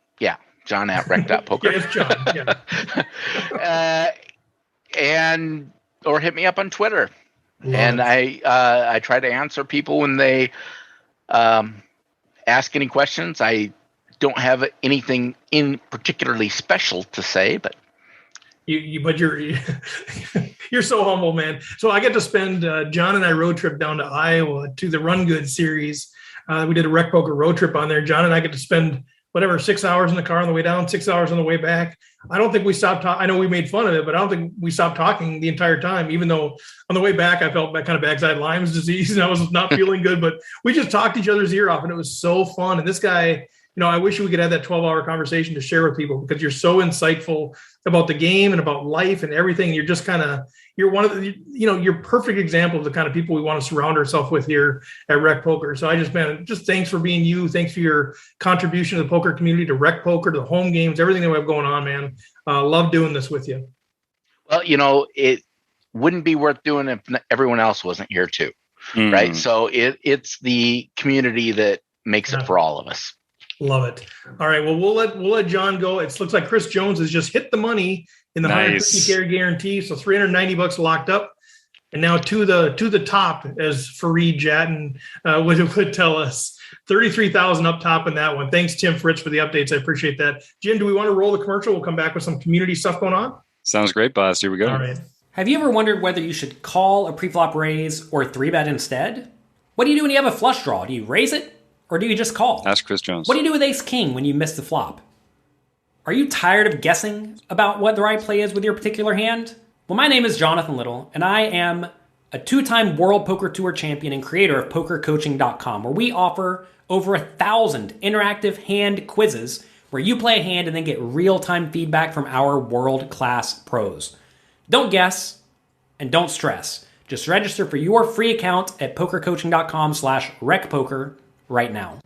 at rec.poker. Yeah, it's John. Yeah. And or hit me up on Twitter. And I try to answer people when they ask any questions. I don't have anything in particularly special to say, but you're so humble, man. So I get to spend John and I road trip down to Iowa to the Run Good series. We did a RecPoker road trip on there. John and I get to spend 6 hours in the car on the way down, 6 hours on the way back. I don't think we stopped talking. I know we made fun of it, but I don't think we stopped talking the entire time, even though on the way back, I felt kind of bad because I had Lyme's disease and I was not feeling good, but we just talked each other's ear off and it was so fun. And this guy, I wish we could have that 12-hour conversation to share with people because you're so insightful about the game and about life and everything. You're just you're one of the, you're perfect example of the kind of people we want to surround ourselves with here at RecPoker. So I just thanks for being you. Thanks for your contribution to the poker community, to RecPoker, to the home games, everything that we have going on, man. Love doing this with you. Well, it wouldn't be worth doing if everyone else wasn't here too. Right. So it's the community that makes it for all of us. Love it. All right. Well, we'll let John go. It looks like Chris Jones has just hit the money in the 150 carry guarantee. So $390 locked up. And now to the top, as Fareed Jatton would tell us, 33,000 up top in that one. Thanks, Tim Fritz, for the updates. I appreciate that. Jim, do we want to roll the commercial? We'll come back with some community stuff going on. Sounds great, boss. Here we go. All right. Have you ever wondered whether you should call a preflop raise or 3-bet instead? What do you do when you have a flush draw? Do you raise it? Or do you just call? Ask Chris Jones. What do you do with ace-king when you miss the flop? Are you tired of guessing about what the right play is with your particular hand? Well, my name is Jonathan Little, and I am a 2-time World Poker Tour champion and creator of PokerCoaching.com, where we offer over 1,000 interactive hand quizzes where you play a hand and then get real-time feedback from our world-class pros. Don't guess and don't stress. Just register for your free account at pokercoaching.com/recpoker right now.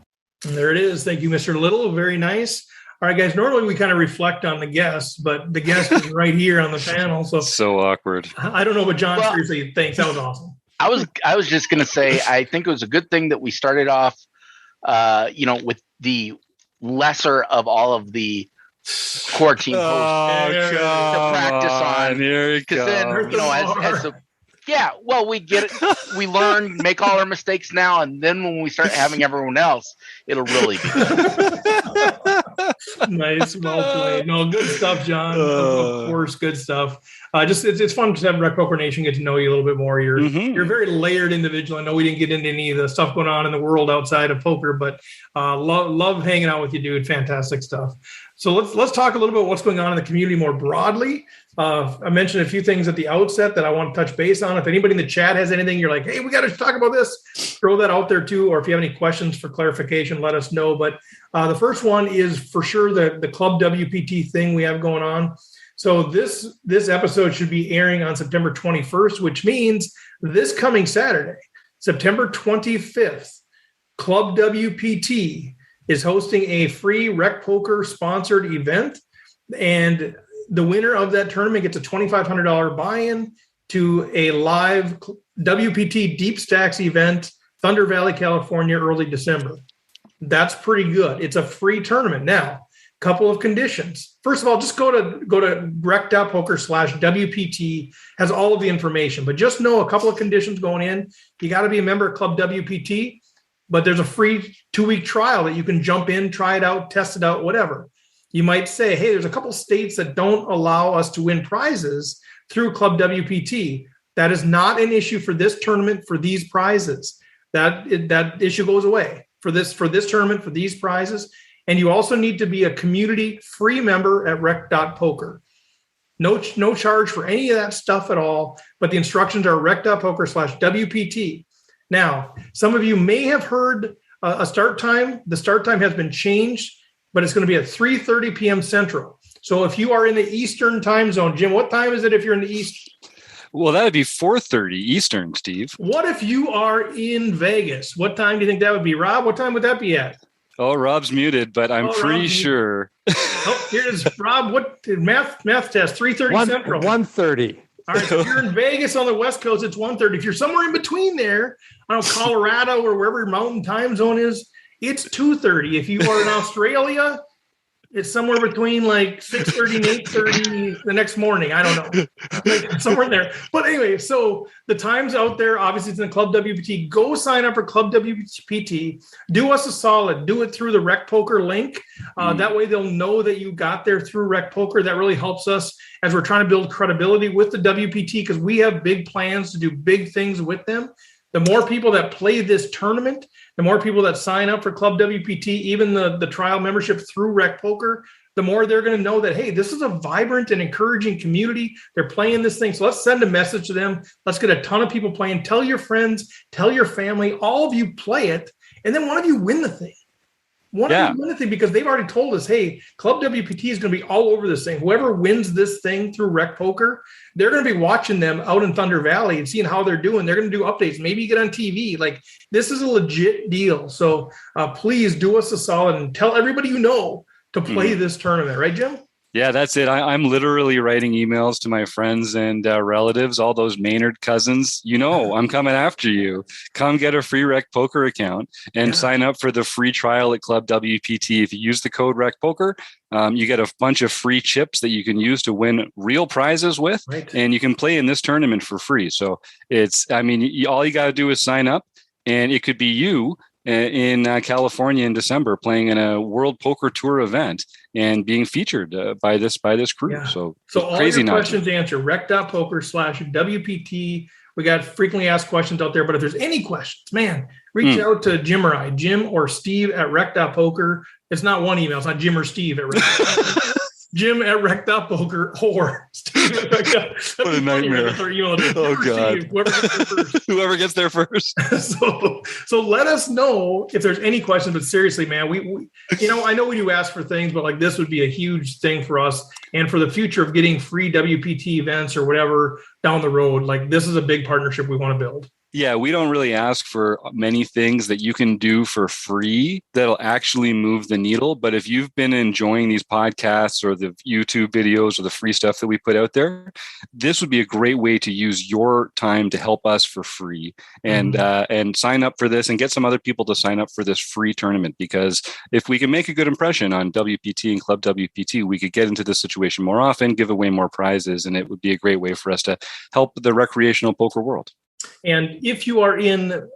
And there it is. Thank you, Mr. Little. Very nice. All right, guys. Normally we kind of reflect on the guest, but the guest is right here on the panel. So awkward. I don't know, but John, seriously, thanks. That was awesome. I was just going to say, I think it was a good thing that we started off, with the lesser of all of the core team hosts to practice on. Here he comes. Then, we get it. We learn, make all our mistakes now, and then when we start having everyone else, it'll really be good. Nice, well played. No, good stuff, John. Of course, good stuff. It's fun to have RecPoker Nation get to know you a little bit more. You're a very layered individual. I know we didn't get into any of the stuff going on in the world outside of poker, but love hanging out with you, dude. Fantastic stuff. So let's talk a little bit about what's going on in the community more broadly. I mentioned a few things at the outset that I want to touch base on. If anybody in the chat has anything, you're like, hey, we got to talk about this, throw that out there too. Or if you have any questions for clarification, let us know. But the first one is for sure the Club WPT thing we have going on. So this episode should be airing on September 21st, which means this coming Saturday, September 25th, Club WPT is hosting a free RecPoker sponsored event. And the winner of that tournament gets a $2,500 buy-in to a live WPT Deep Stacks event, Thunder Valley, California, early December. That's pretty good. It's a free tournament. Now, couple of conditions. First of all, just go to rec.poker/WPT, has all of the information, but just know a couple of conditions going in. You got to be a member of Club WPT, but there's a free 2-week trial that you can jump in, try it out, test it out, whatever. You might say, hey, there's a couple states that don't allow us to win prizes through Club WPT. That is not an issue for this tournament for these prizes. That issue goes away for this tournament for these prizes. And you also need to be a community free member at rec.poker. No charge for any of that stuff at all, but the instructions are rec.poker/WPT. Now, some of you may have heard a start time. The start time has been changed, but it's going to be at 3:30 p.m. Central. So if you are in the Eastern time zone, Jim, what time is it if you're in the East? Well, that would be 4:30 Eastern, Steve. What if you are in Vegas? What time do you think that would be? Rob, what time would that be at? Oh, Rob's muted, but I'm pretty sure. Oh, here's Rob. What math test? 3:30 Central. 1:30. All right. So if you're in Vegas on the West Coast, it's 1:30. If you're somewhere in between there, I don't know, Colorado or wherever your mountain time zone is, it's 2:30. If you are in Australia, it's somewhere between like 6:30 and 8:30 the next morning. I don't know, like somewhere in there. But anyway, so the time's out there. Obviously, it's in the Club WPT. Go sign up for Club WPT. Do us a solid. Do it through the RecPoker link. That way, they'll know that you got there through RecPoker. That really helps us as we're trying to build credibility with the WPT because we have big plans to do big things with them. The more people that play this tournament, the more people that sign up for Club WPT, even the trial membership through RecPoker, the more they're going to know that, hey, this is a vibrant and encouraging community. They're playing this thing. So let's send a message to them. Let's get a ton of people playing. Tell your friends, tell your family, all of you play it. And then one of you win the thing. Because they've already told us, hey, Club WPT is going to be all over this thing. Whoever wins this thing through RecPoker, they're going to be watching them out in Thunder Valley and seeing how they're doing. They're going to do updates. Maybe you get on TV. Like, this is a legit deal. So please do us a solid and tell everybody you know to play this tournament. Right, Jim? Yeah, that's it. I'm literally writing emails to my friends and relatives, all those Maynard cousins. You know, I'm coming after you. Come get a free RecPoker account and sign up for the free trial at Club WPT. If you use the code RecPoker, you get a bunch of free chips that you can use to win real prizes with, and you can play in this tournament for free. So all you got to do is sign up, and it could be you in California in December playing in a World Poker Tour event and being featured by this crew. Yeah. So all your questions answered. rec.poker/WPT. We got frequently asked questions out there, but if there's any questions, man, reach out to Jim or I, Jim or Steve at rec.poker. It's not one email. It's not Jim or Steve at rec. Jim at rec.poker or what a nightmare. Oh God. Whoever gets there first. So let us know if there's any questions, but seriously, man, we I know we do ask for things, but like this would be a huge thing for us and for the future of getting free WPT events or whatever down the road. Like this is a big partnership we want to build. Yeah, we don't really ask for many things that you can do for free that'll actually move the needle. But if you've been enjoying these podcasts or the YouTube videos or the free stuff that we put out there, this would be a great way to use your time to help us for free and sign up for this and get some other people to sign up for this free tournament. Because if we can make a good impression on WPT and Club WPT, we could get into this situation more often, give away more prizes, and it would be a great way for us to help the recreational poker world. And if you are no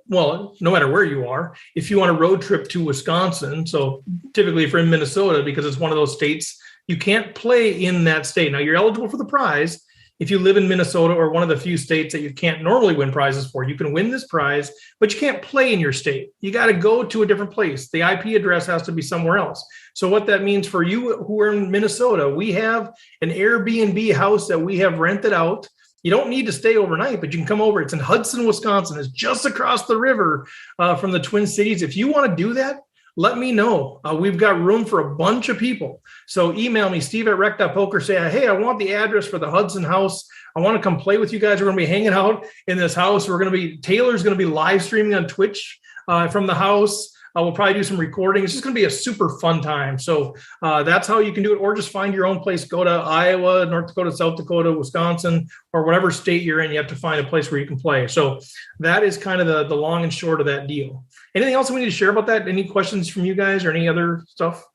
matter where you are, if you want a road trip to Wisconsin, so typically if you're in Minnesota, because it's one of those states, you can't play in that state. Now you're eligible for the prize. If you live in Minnesota or one of the few states that you can't normally win prizes for, you can win this prize, but you can't play in your state. You got to go to a different place. The IP address has to be somewhere else. So what that means for you who are in Minnesota, we have an Airbnb house that we have rented out. You don't need to stay overnight, but you can come over. It's in Hudson, Wisconsin. It's just across the river from the Twin Cities. If you want to do that, let me know. We've got room for a bunch of people. So email me, Steve at rec.poker. Say, hey, I want the address for the Hudson house. I want to come play with you guys. We're going to be hanging out in this house. Taylor's going to be live streaming on Twitch from the house. We'll probably do some recording. It's just going to be a super fun time. So that's how you can do it, or just find your own place. Go to Iowa, North Dakota, South Dakota, Wisconsin, or whatever state you're in. You have to find a place where you can play. So that is kind of the long and short of that deal. Anything else we need to share about that? Any questions from you guys or any other stuff?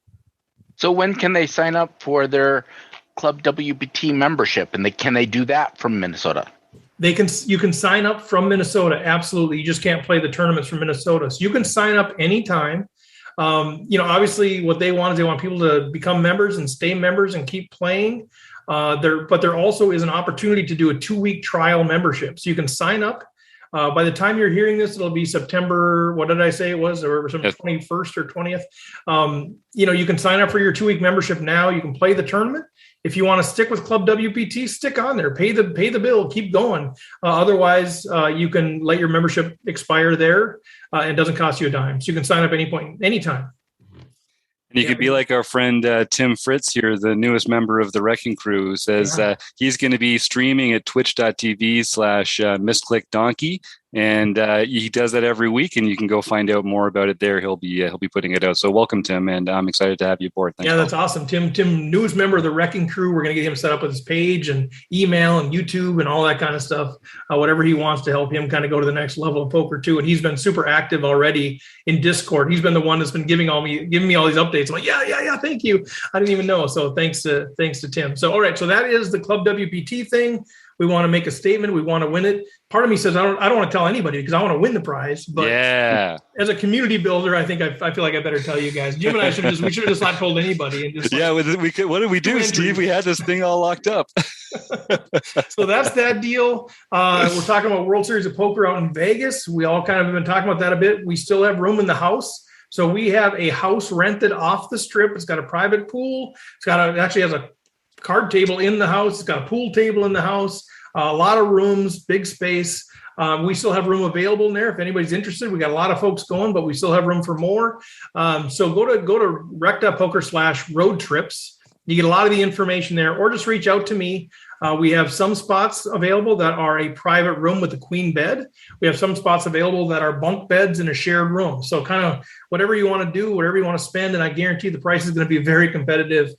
So when can they sign up for their Club WPT membership? And can they do that from Minnesota? You can sign up from Minnesota. Absolutely. You just can't play the tournaments from Minnesota. So you can sign up anytime. Obviously what they want is they want people to become members and stay members and keep playing. But there also is an opportunity to do a 2-week trial membership. So you can sign up. By the time you're hearing this, it'll be September. What did I say it was? Or some 21st or 20th. You can sign up for your 2-week membership now. You can play the tournament. If you want to stick with Club WPT, stick on there. Pay the bill. Keep going. Otherwise, you can let your membership expire there. And it doesn't cost you a dime. So you can sign up anytime. And you could be like our friend Tim Fritz here, the newest member of the Wrecking Crew, who says he's going to be streaming at twitch.tv/misclickdonkey. And he does that every week, and you can go find out more about it there. He'll be putting it out. So welcome, Tim, and I'm excited to have you aboard. Thanks, that's awesome. Tim, newest member of the Wrecking Crew. We're going to get him set up with his page and email and YouTube and all that kind of stuff. Whatever he wants to help him kind of go to the next level of poker too. And he's been super active already in Discord. He's been the one that's been giving me all these updates. I'm like, yeah, thank you. I didn't even know. So thanks to Tim. So all right, so that is the Club WPT thing. We want to make a statement. We want to win it. Part of me says I don't want to tell anybody because I want to win the prize. But as a community builder, I think I feel like I better tell you guys. Jim and I should have just not told anybody and just we could. What did we do, Steve? We had this thing all locked up. So that's that deal. We're talking about World Series of Poker out in Vegas. We all kind of have been talking about that a bit. We still have room in the house. So we have a house rented off the strip. It's got a private pool. It actually has a card table in the house. It's got a pool table in the house. A lot of rooms, big space. We still have room available in there if anybody's interested. We got a lot of folks going, but we still have room for more. So go to rec.poker/roadtrips. You get a lot of the information there, or just reach out to me. We have some spots available that are a private room with a queen bed. We have some spots available that are bunk beds in a shared room. So kind of whatever you want to do, whatever you want to spend, and I guarantee the price is going to be very competitive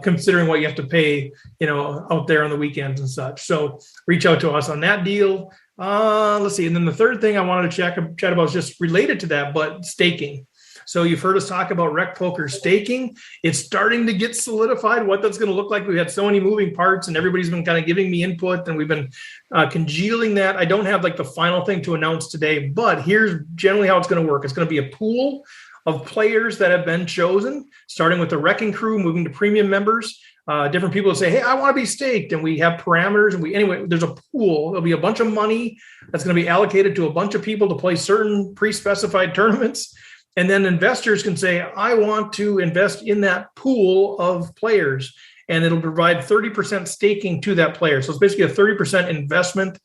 considering what you have to pay, out there on the weekends and such. So reach out to us on that deal. Let's see. And then the third thing I wanted to chat about is just related to that, but staking. So you've heard us talk about RecPoker Staking. It's starting to get solidified what that's going to look like. We've had so many moving parts and everybody's been kind of giving me input and we've been congealing that. I don't have like the final thing to announce today, but here's generally how it's going to work. It's going to be a pool of players that have been chosen, starting with the Wrecking Crew, moving to premium members. Different people say, hey, I want to be staked. And we have parameters. And there's a pool. There'll be a bunch of money that's going to be allocated to a bunch of people to play certain pre-specified tournaments. And then investors can say, I want to invest in that pool of players. and it'll provide 30% staking to that player. So it's basically a 30% investment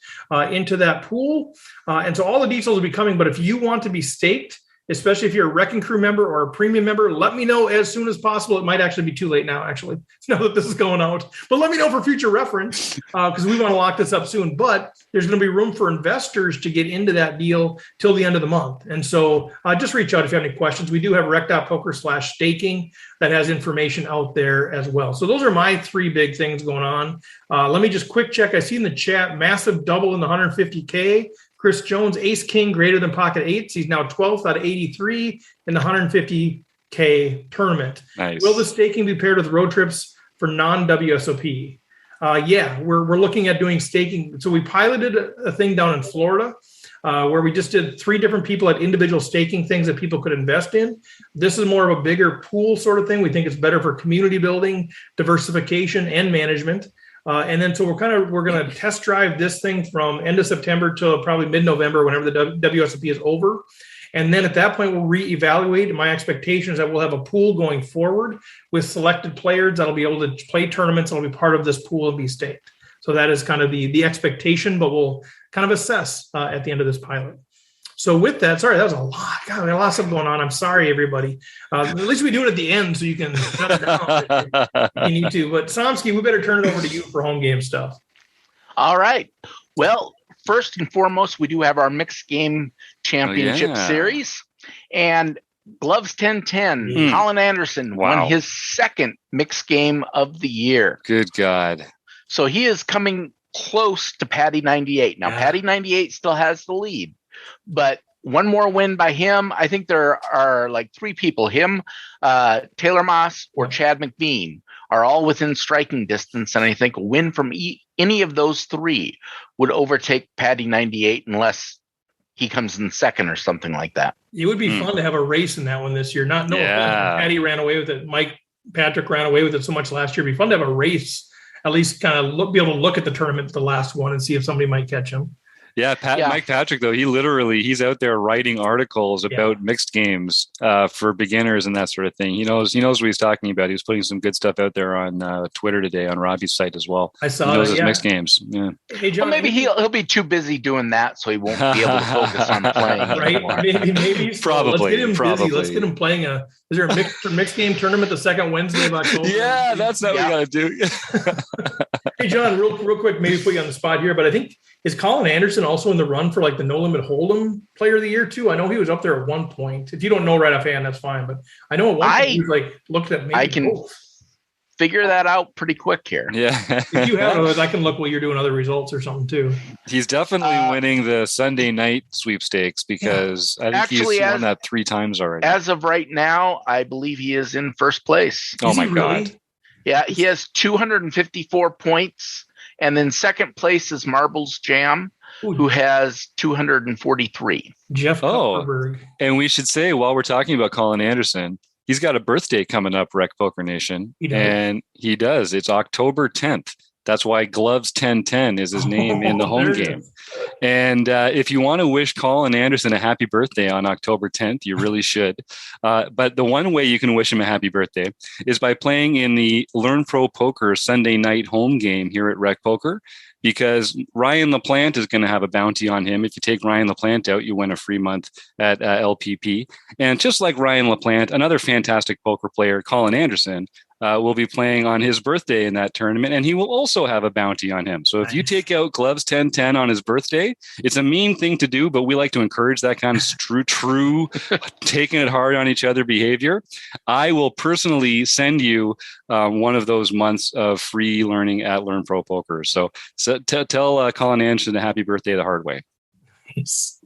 into that pool. And so all the details will be coming. But if you want to be staked, especially if you're a Wrecking Crew member or a premium member, let me know as soon as possible. It might actually be too late now, actually, now that this is going out. But let me know for future reference because we want to lock this up soon. But there's going to be room for investors to get into that deal till the end of the month. And so just reach out if you have any questions. We do have rec.poker/staking that has information out there as well. So those are my 3 big things going on. Let me just quick check. I see in the chat, massive double in the 150K. Chris Jones, ace king greater than pocket eights. He's now 12th out of 83 in the 150K tournament. Nice. Will the staking be paired with road trips for non-WSOP? Yeah, we're looking at doing staking. So we piloted a thing down in Florida where we just did 3 different people at individual staking things that people could invest in. This is more of a bigger pool sort of thing. We think it's better for community building, diversification, and management. And then so we're going to test drive this thing from end of September till probably mid-November, whenever the WSOP is over. And then at that point, we'll reevaluate. And my expectation is that we'll have a pool going forward with selected players that'll be able to play tournaments. That'll be part of this pool and be staked. So that is kind of the expectation, but we'll kind of assess at the end of this pilot. So with that, sorry, that was a lot. God, we got a lot of stuff going on. I'm sorry, everybody. At least we do it at the end so you can shut it down if you need to. But Somsky, we better turn it over to you for home game stuff. All right. Well, first and foremost, we do have our mixed game championship series. And Gloves 1010, Colin Anderson won his 2nd mixed game of the year. Good God. So he is coming close to Patty 98. Now, Patty 98 still has the lead. But one more win by him. I think there are like 3 people, him, Taylor Moss, or Chad McBean, are all within striking distance. And I think a win from any of those 3 would overtake Patty 98 unless he comes in second or something like that. It would be fun to have a race in that one this year. Patty ran away with it. Patrick ran away with it so much last year. It'd be fun to have a race, at least kind of be able to look at the tournament, the last one, and see if somebody might catch him. Yeah, Mike Patrick, though, he's out there writing articles about mixed games for beginners and that sort of thing. He knows what he's talking about. He was putting some good stuff out there on Twitter today on Robbie's site as well. I saw he knows his mixed games. Yeah. Hey, John, maybe he'll be too busy doing that, so he won't be able to focus on playing. Right? Maybe. Probably. Let's get him busy. Let's get him playing is there a mixed game tournament the second Wednesday of October? Yeah, that's what we got to do. Hey, John, real quick, maybe put you on the spot here, but I think, is Colin Anderson also in the run for like the No Limit Hold'em Player of the Year too? I know he was up there at one point. If you don't know right offhand, that's fine. But I know at one point he was like looked at maybe I can figure that out pretty quick here. Yeah. If you have those, I can look while you're doing other results or something too. He's definitely winning the Sunday night sweepstakes because I think he's won that 3 times already. As of right now, I believe he is in first place. Oh my God. Yeah, he has 254 points. And then second place is Marbles Jam, who has 243. Jeff Kupferberg. And we should say, while we're talking about Colin Anderson, he's got a birthday coming up, RecPoker Nation. He does. It's October 10th. That's why Gloves 1010 is his name in the home game. And if you want to wish Colin Anderson a happy birthday on October 10th, you really should. But the one way you can wish him a happy birthday is by playing in the Learn Pro Poker Sunday night home game here at RecPoker, because Ryan LaPlante is going to have a bounty on him. If you take Ryan LaPlante out, you win a free month at LPP. And just like Ryan LaPlante, another fantastic poker player, Colin Anderson, will be playing on his birthday in that tournament, and he will also have a bounty on him. So if you take out Gloves 1010 on his birthday, it's a mean thing to do, but we like to encourage that kind of true taking it hard on each other behavior. I will personally send you one of those months of free learning at Learn Pro Poker. So tell Colin Anderson a happy birthday the hard way. Nice.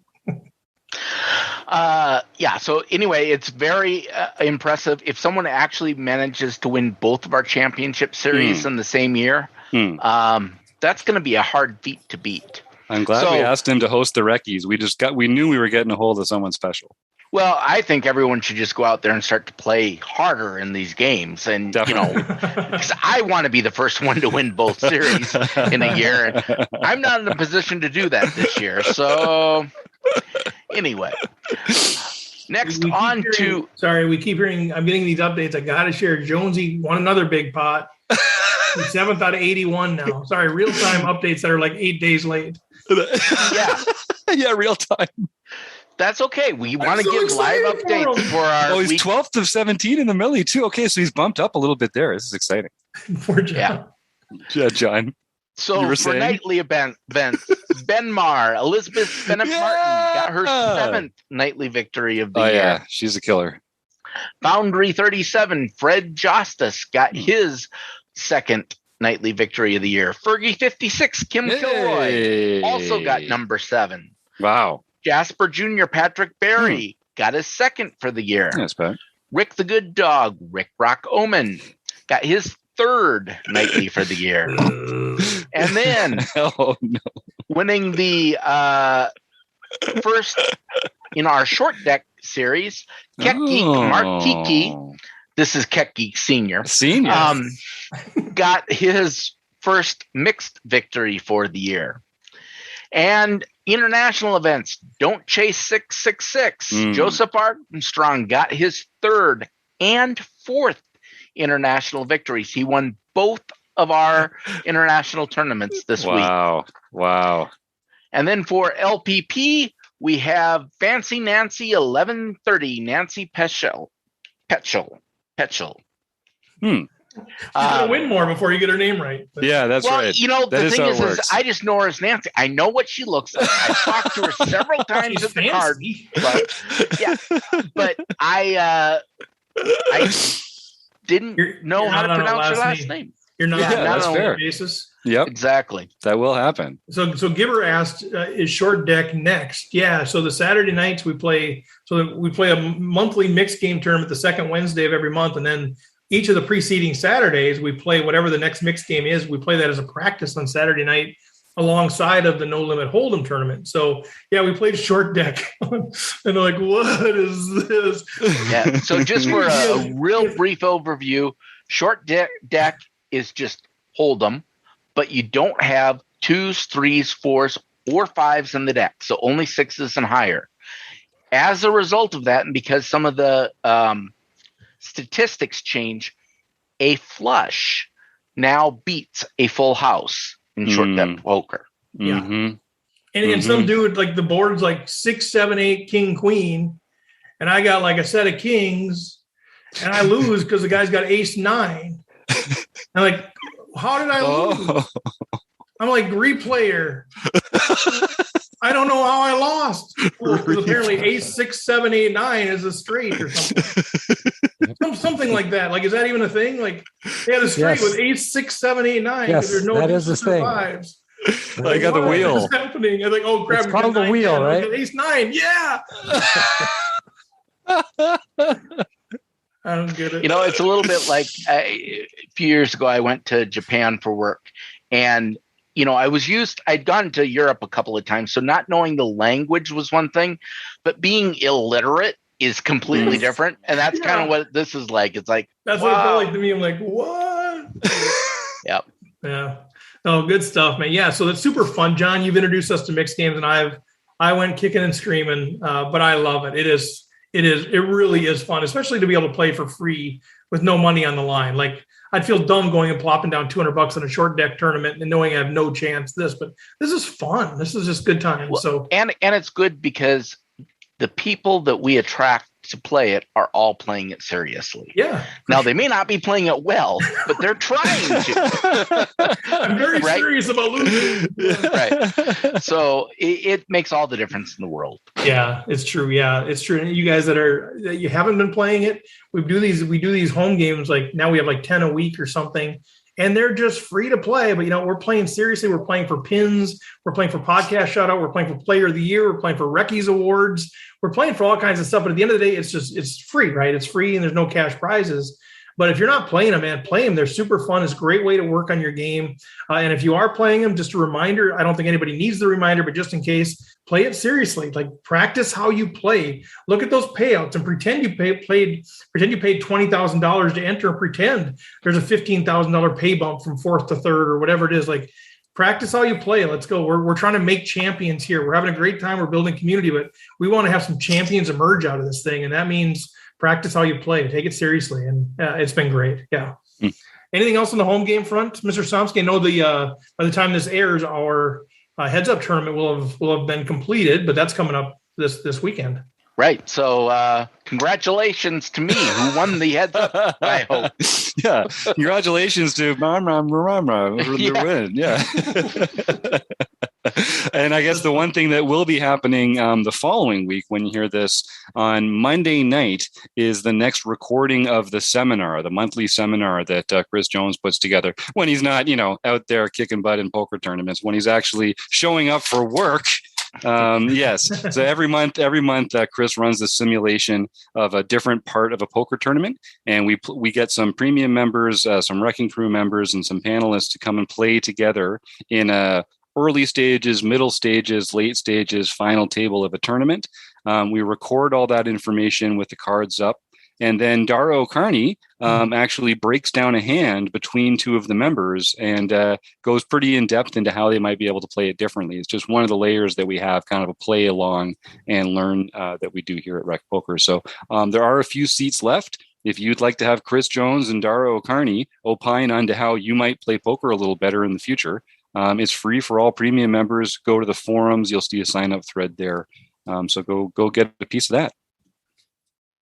So anyway, it's very impressive. If someone actually manages to win both of our championship series in the same year, that's going to be a hard feat to beat. I'm glad we asked him to host the Reckies. We knew we were getting a hold of someone special. Well, I think everyone should just go out there and start to play harder in these games. And, because I want to be the first one to win both series in a year. And I'm not in a position to do that this year. So anyway, next Sorry, we keep hearing, I'm getting these updates. I got to share. Jonesy won another big pot. 7th out of 81 now. Sorry, real-time updates that are like 8 days late. Yeah. Yeah, real time. That's okay. We want to so give live excited for updates him. for our Oh, he's week. 12th of 17 in the millie too. Okay, so he's bumped up a little bit there. This is exciting. Poor John. Yeah. Yeah, John. So You were for saying? nightly events, Benmar, Elizabeth Bennett Martin got her 7th nightly victory of the Oh year. yeah, she's a killer. Foundry 37, Fred Jostis got his 2nd nightly victory of the year. Fergie 56, Kim Kilroy, Hey. also got number 7. Wow. Jasper Jr., Patrick Barry got his 2nd for the year. That's bad. Rick the Good Dog, Rick Rock Omen, got his 3rd nightly for the year. And then Oh no. winning the first in our short deck series, Keck Geek Mark Kiki. This is Keck Geek Senior. Senior. Got his first mixed victory for the year. And international events, Don't Chase 666. Joseph Armstrong got his 3rd and 4th international victories. He won both of our international tournaments this week. Wow. And then for LPP, we have Fancy Nancy 1130, Nancy Petschel. She's gonna win more before you get her name right. Yeah, that's well, right. you know, That the is thing how is it works. I just know her as Nancy. I know what she looks like. I talked to her several times She's at the card. fancy. But, yeah, but I didn't know you're how to not on a pronounce her last last name. You're not Yeah, on that's a fair. basis. Yep, Exactly. that will happen. So Gibber asked, is short deck next? Yeah. So the Saturday nights we play a monthly mixed game tournament the second Wednesday of every month, and then each of the preceding Saturdays we play whatever the next mixed game is. We play that as a practice on Saturday night alongside of the No Limit Hold'em tournament. So yeah, we played short deck, and they're like, "What is this?" Yeah. So just for a real brief overview, short deck is just Hold'em, but you don't have 2s, 3s, 4s, or 5s in the deck. So only 6s and higher. As a result of that, and because some of the statistics change, a flush now beats a full house in short deck poker. Yeah. Mhm. And some dude, like the board's like 6, 7, 8, king, queen, and I got like a set of kings, and I lose because the guy's got ace 9. I'm like, how did I lose? Oh. I'm like, replayer. I don't know how I lost. Well, 'cause apparently ace 6, 7, 8, 9 is a straight or something. Something like that. Like, is that even a thing? Like, they had a straight with ace 6, 7, 8, 9. Yes, There's no that is a thing. fives. I got the What wheel. is happening? I'm like, oh crap! It's called the wheel, right? Ace 9, yeah. I don't get it. You know, it's a little bit like a few years ago, I went to Japan for work, and you know, I'd gone to Europe a couple of times, so not knowing the language was one thing, but being illiterate is completely different. And that's kind of what this is like. It's like, that's what it felt like to me. I'm like, what? Yep. Yeah. Oh, good stuff, man. Yeah. So that's super fun. John, you've introduced us to mixed games, and I went kicking and screaming, but I love it. It really is fun, especially to be able to play for free with no money on the line. Like, I'd feel dumb going and plopping down $200 on a short deck tournament and knowing I have no chance but this is fun. This is just good time. Well, so, and it's good because the people that we attract to play it are all playing it seriously. yeah. Now they may not be playing it well, but they're trying to. I'm very Right? serious about losing. Right. So it makes all the difference in the world. Yeah, it's true. Yeah, it's true. And you guys that you haven't been playing it, we do these home games. Like now we have like 10 a week or something, and they're just free to play. But we're playing seriously. We're playing for pins. We're playing for podcast shout out. We're playing for player of the year. We're playing for Reckies awards. We're playing for all kinds of stuff. But at the end of the day, it's free, right? It's free and there's no cash prizes. But if you're not playing them, man, play them. They're super fun. It's a great way to work on your game. And if you are playing them, just a reminder, I don't think anybody needs the reminder, but just in case, play it seriously. Like, practice how you play. Look at those payouts and pretend you paid $20,000 to enter, and pretend there's a $15,000 pay bump from fourth to third or whatever it is. Like, practice how you play. Let's go. We're trying to make champions here. We're having a great time. We're building community, but we want to have some champions emerge out of this thing. And that means practice how you play. Take it seriously. And it's been great. Yeah. anything else on the home game front, Mr. Somsky? I know by the time this airs, our heads up tournament will have been completed, but that's coming up this weekend. Right. So congratulations to me who won the heads up, I hope. Yeah. Congratulations to the win. Yeah. And I guess the one thing that will be happening the following week when you hear this on Monday night is the next recording of the seminar, the monthly seminar that Chris Jones puts together when he's not, out there kicking butt in poker tournaments, when he's actually showing up for work. Yes. So every month, Chris runs the simulation of a different part of a poker tournament, and we get some premium members, some wrecking crew members, and some panelists to come and play together in early stages, middle stages, late stages, final table of a tournament. We record all that information with the cards up. And then Dara O'Carney actually breaks down a hand between two of the members and goes pretty in depth into how they might be able to play it differently. It's just one of the layers that we have, kind of a play along and learn that we do here at RecPoker. So there are a few seats left. If you'd like to have Chris Jones and Dara O'Carney opine on to how you might play poker a little better in the future, it's free for all premium members. Go to the forums. You'll see a sign-up thread there. So go get a piece of that.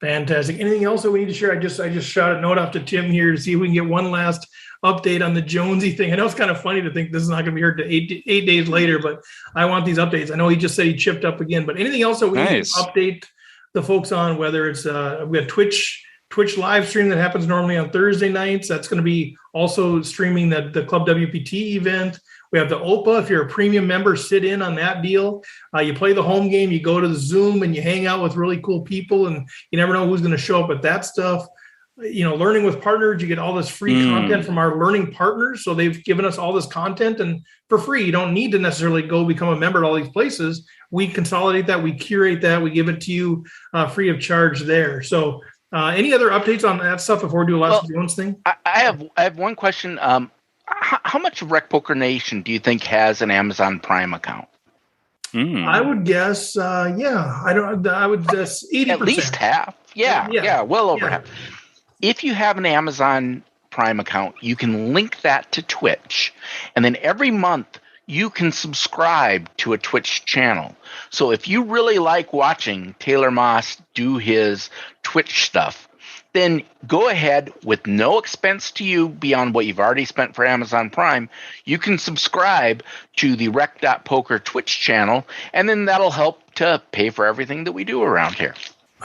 Fantastic. Anything else that we need to share? I just shot a note off to Tim here to see if we can get one last update on the Jonesy thing. I know it's kind of funny to think this is not going to be heard to eight days later, but I want these updates. I know he just said he chipped up again, but anything else that we need to update the folks on, whether it's we have Twitch live stream that happens normally on Thursday nights. That's going to be also streaming the Club WPT event. We have the OPA. If you're a premium member, sit in on that deal. You play the home game, you go to the Zoom and you hang out with really cool people, and you never know who's going to show up at that stuff. Learning with partners, you get all this free content from our learning partners. So they've given us all this content and for free. You don't need to necessarily go become a member at all these places. We consolidate that, we curate that, we give it to you free of charge there. So any other updates on that stuff before we do a last Jones thing? I have one question. How much of RecPoker Nation do you think has an Amazon Prime account? I would guess, I would guess 80%. At least half. Yeah, well over half. If you have an Amazon Prime account, you can link that to Twitch, and then every month you can subscribe to a Twitch channel. So if you really like watching Taylor Moss do his Twitch stuff, then go ahead with no expense to you beyond what you've already spent for Amazon Prime. You can subscribe to the rec.poker Twitch channel, and then that'll help to pay for everything that we do around here.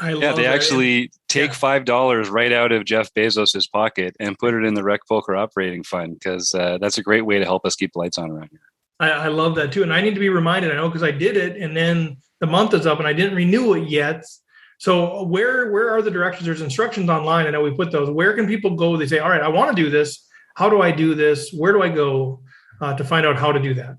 They actually take $5 right out of Jeff Bezos' pocket and put it in the RecPoker operating fund, because that's a great way to help us keep the lights on around here. I love that too. And I need to be reminded, I know, because I did it and then the month is up and I didn't renew it yet. So where are the directions? There's instructions online. I know we put those. Where can people go? They say, all right, I want to do this. How do I do this? Where do I go to find out how to do that?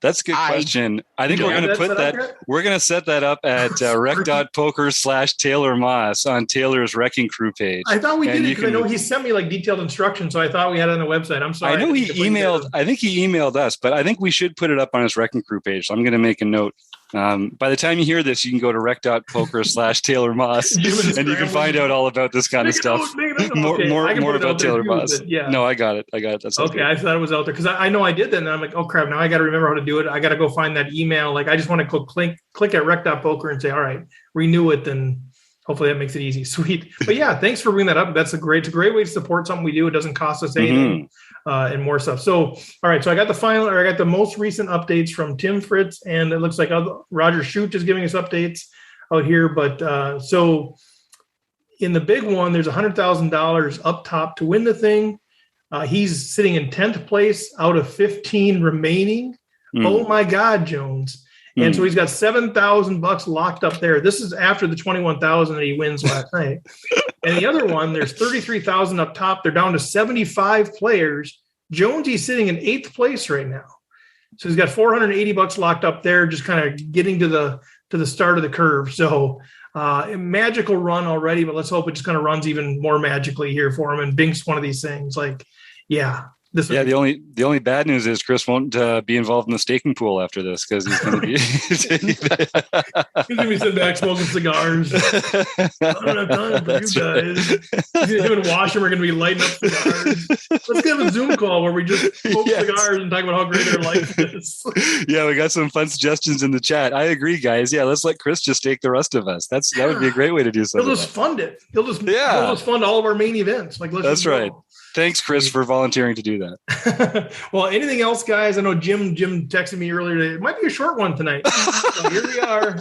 That's a good question. I think we're going to put that. We're going to set that up at rec.poker/Taylor Moss on Taylor's Wrecking Crew page. I thought we did it because I know he sent me like detailed instructions, so I thought we had it on the website. I'm sorry. I know he emailed. I think he emailed us, but I think we should put it up on his Wrecking Crew page. So I'm going to make a note. By the time you hear this, you can go to rec.poker/Taylor Moss and you can find out all about this kind of stuff. More about Taylor Moss. No, I got it. That's okay. I thought it was out there because I know I did that, and I'm like, oh crap! Now I got to remember how to do it. I got to go find that email. Like I just want to click at rec.poker and say, all right, renew it. Then hopefully that makes it easy. Sweet. But yeah, thanks for bringing that up. It's a great way to support something we do. It doesn't cost us anything. And more stuff. So, all right. So I got the most recent updates from Tim Fritz, and it looks like Roger Shute is giving us updates out here. But so in the big one, there's $100,000 up top to win the thing. He's sitting in 10th place out of 15 remaining. Oh my God, Jones. And so he's got $7,000 locked up there. This is after the $21,000 that he wins last night. And the other one, there's $33,000 up top. They're down to 75 players. Jonesy's sitting in 8th place right now. So he's got $480 locked up there, just kind of getting to the start of the curve. So a magical run already, but let's hope it just kind of runs even more magically here for him and binks one of these things. Like, yeah, Yeah, the only bad news is Chris won't be involved in the staking pool after this because he's going to be he's going to be sitting back smoking cigars. I don't have time for you guys. Him and Washington are going to be lighting up cigars. Let's get a Zoom call where we just smoke cigars and talk about how great our life is. Yeah, we got some fun suggestions in the chat. I agree, guys. Yeah, let's let Chris just stake the rest of us. That would be a great way to do something. He'll just fund it. He'll just fund all of our main events. That's right. Thanks, Chris, for volunteering to do that. Well, anything else, guys? I know Jim texted me earlier today. It might be a short one tonight. So here we are,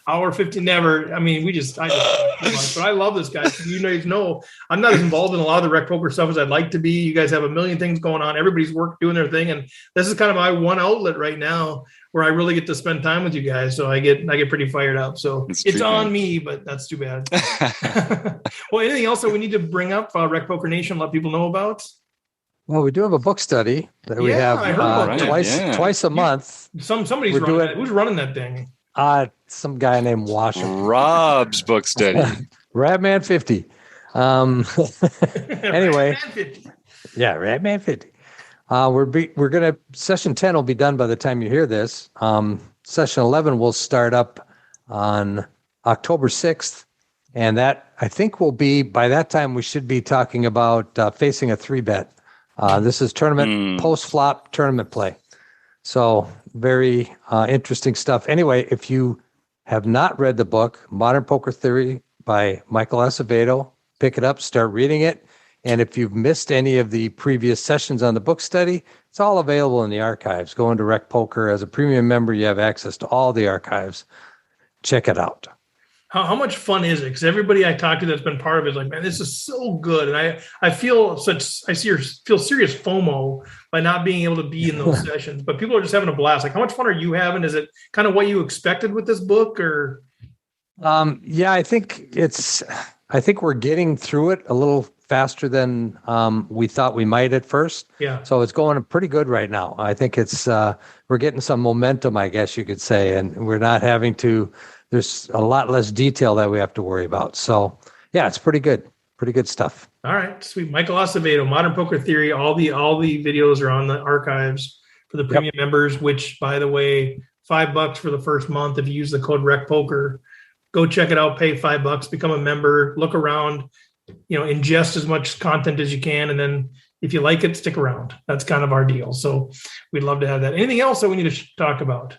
hour 50. Never. I mean, I just but I love this guy. You guys know I'm not as involved in a lot of the RecPoker stuff as I'd like to be. You guys have a million things going on. Everybody's doing their thing, and this is kind of my one outlet right now where I really get to spend time with you guys. So I get pretty fired up. So it's on me, but that's too bad. Well, anything else that we need to bring up, RecPoker Nation, let people know about? Well, we do have a book study that we have twice a month. Somebody's running it. Who's running that thing? Some guy named Washington. Rob's book study. Radman 50. Anyway. Radman 50. Yeah, Radman 50. We're gonna session 10 will be done by the time you hear this. Session 11 will start up on October 6th, and that I think will be by that time we should be talking about facing a 3-bet. This is tournament post-flop tournament play. So very interesting stuff. Anyway, if you have not read the book Modern Poker Theory by Michael Acevedo, pick it up, start reading it. And if you've missed any of the previous sessions on the book study, it's all available in the archives. Go into RecPoker. As a premium member, you have access to all the archives. Check it out. How much fun is it? Because everybody I talk to that's been part of it is like, man, this is so good. And I feel serious FOMO by not being able to be in those sessions. But people are just having a blast. Like, how much fun are you having? Is it kind of what you expected with this book, or? Yeah, I think we're getting through it a little faster than we thought we might at first. Yeah. So it's going pretty good right now. I think we're getting some momentum, I guess you could say, and we're not having to. There's a lot less detail that we have to worry about. So yeah, it's pretty good. Pretty good stuff. All right, sweet. Michael Acevedo, Modern Poker Theory. All the videos are on the archives for the premium members. Which, by the way, $5 for the first month if you use the code RecPoker. Go check it out. Pay $5. Become a member. Look around. Ingest as much content as you can, and then if you like it, stick around. That's kind of our deal. So we'd love to have that. Anything else that we need to talk about?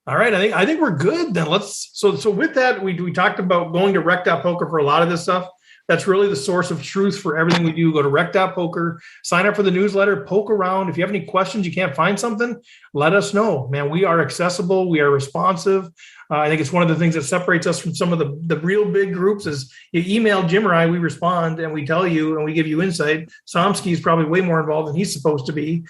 All right, I think we're good then. So with that, we talked about going to rec.poker for a lot of this stuff. That's really the source of truth for everything we do. Go to rec.poker, sign up for the newsletter, poke around. If you have any questions, you can't find something, let us know. Man, we are accessible. We are responsive. I think it's one of the things that separates us from some of the real big groups is you email Jim or I, we respond and we tell you and we give you insight. Somsky is probably way more involved than he's supposed to be.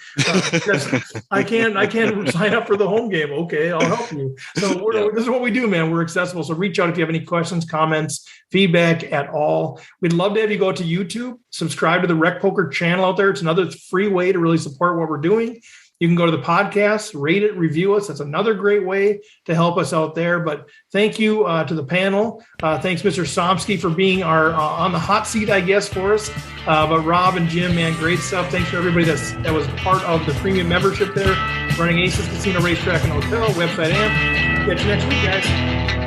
I can't sign up for the home game. Okay, I'll help you. So this is what we do, man. We're accessible. So reach out if you have any questions, comments, feedback at all. We'd love to have you go to YouTube, subscribe to the RecPoker channel out there. It's another free way to really support what we're doing. You can go to the podcast, rate it, review us. That's another great way to help us out there. But thank you to the panel. Thanks, Mr. Somsky, for being our on the hot seat, I guess, for us. But Rob and Jim, man, great stuff. Thanks for everybody that was part of the premium membership there, running Aces Casino, Racetrack, and Hotel, website AMP. Catch you next week, guys.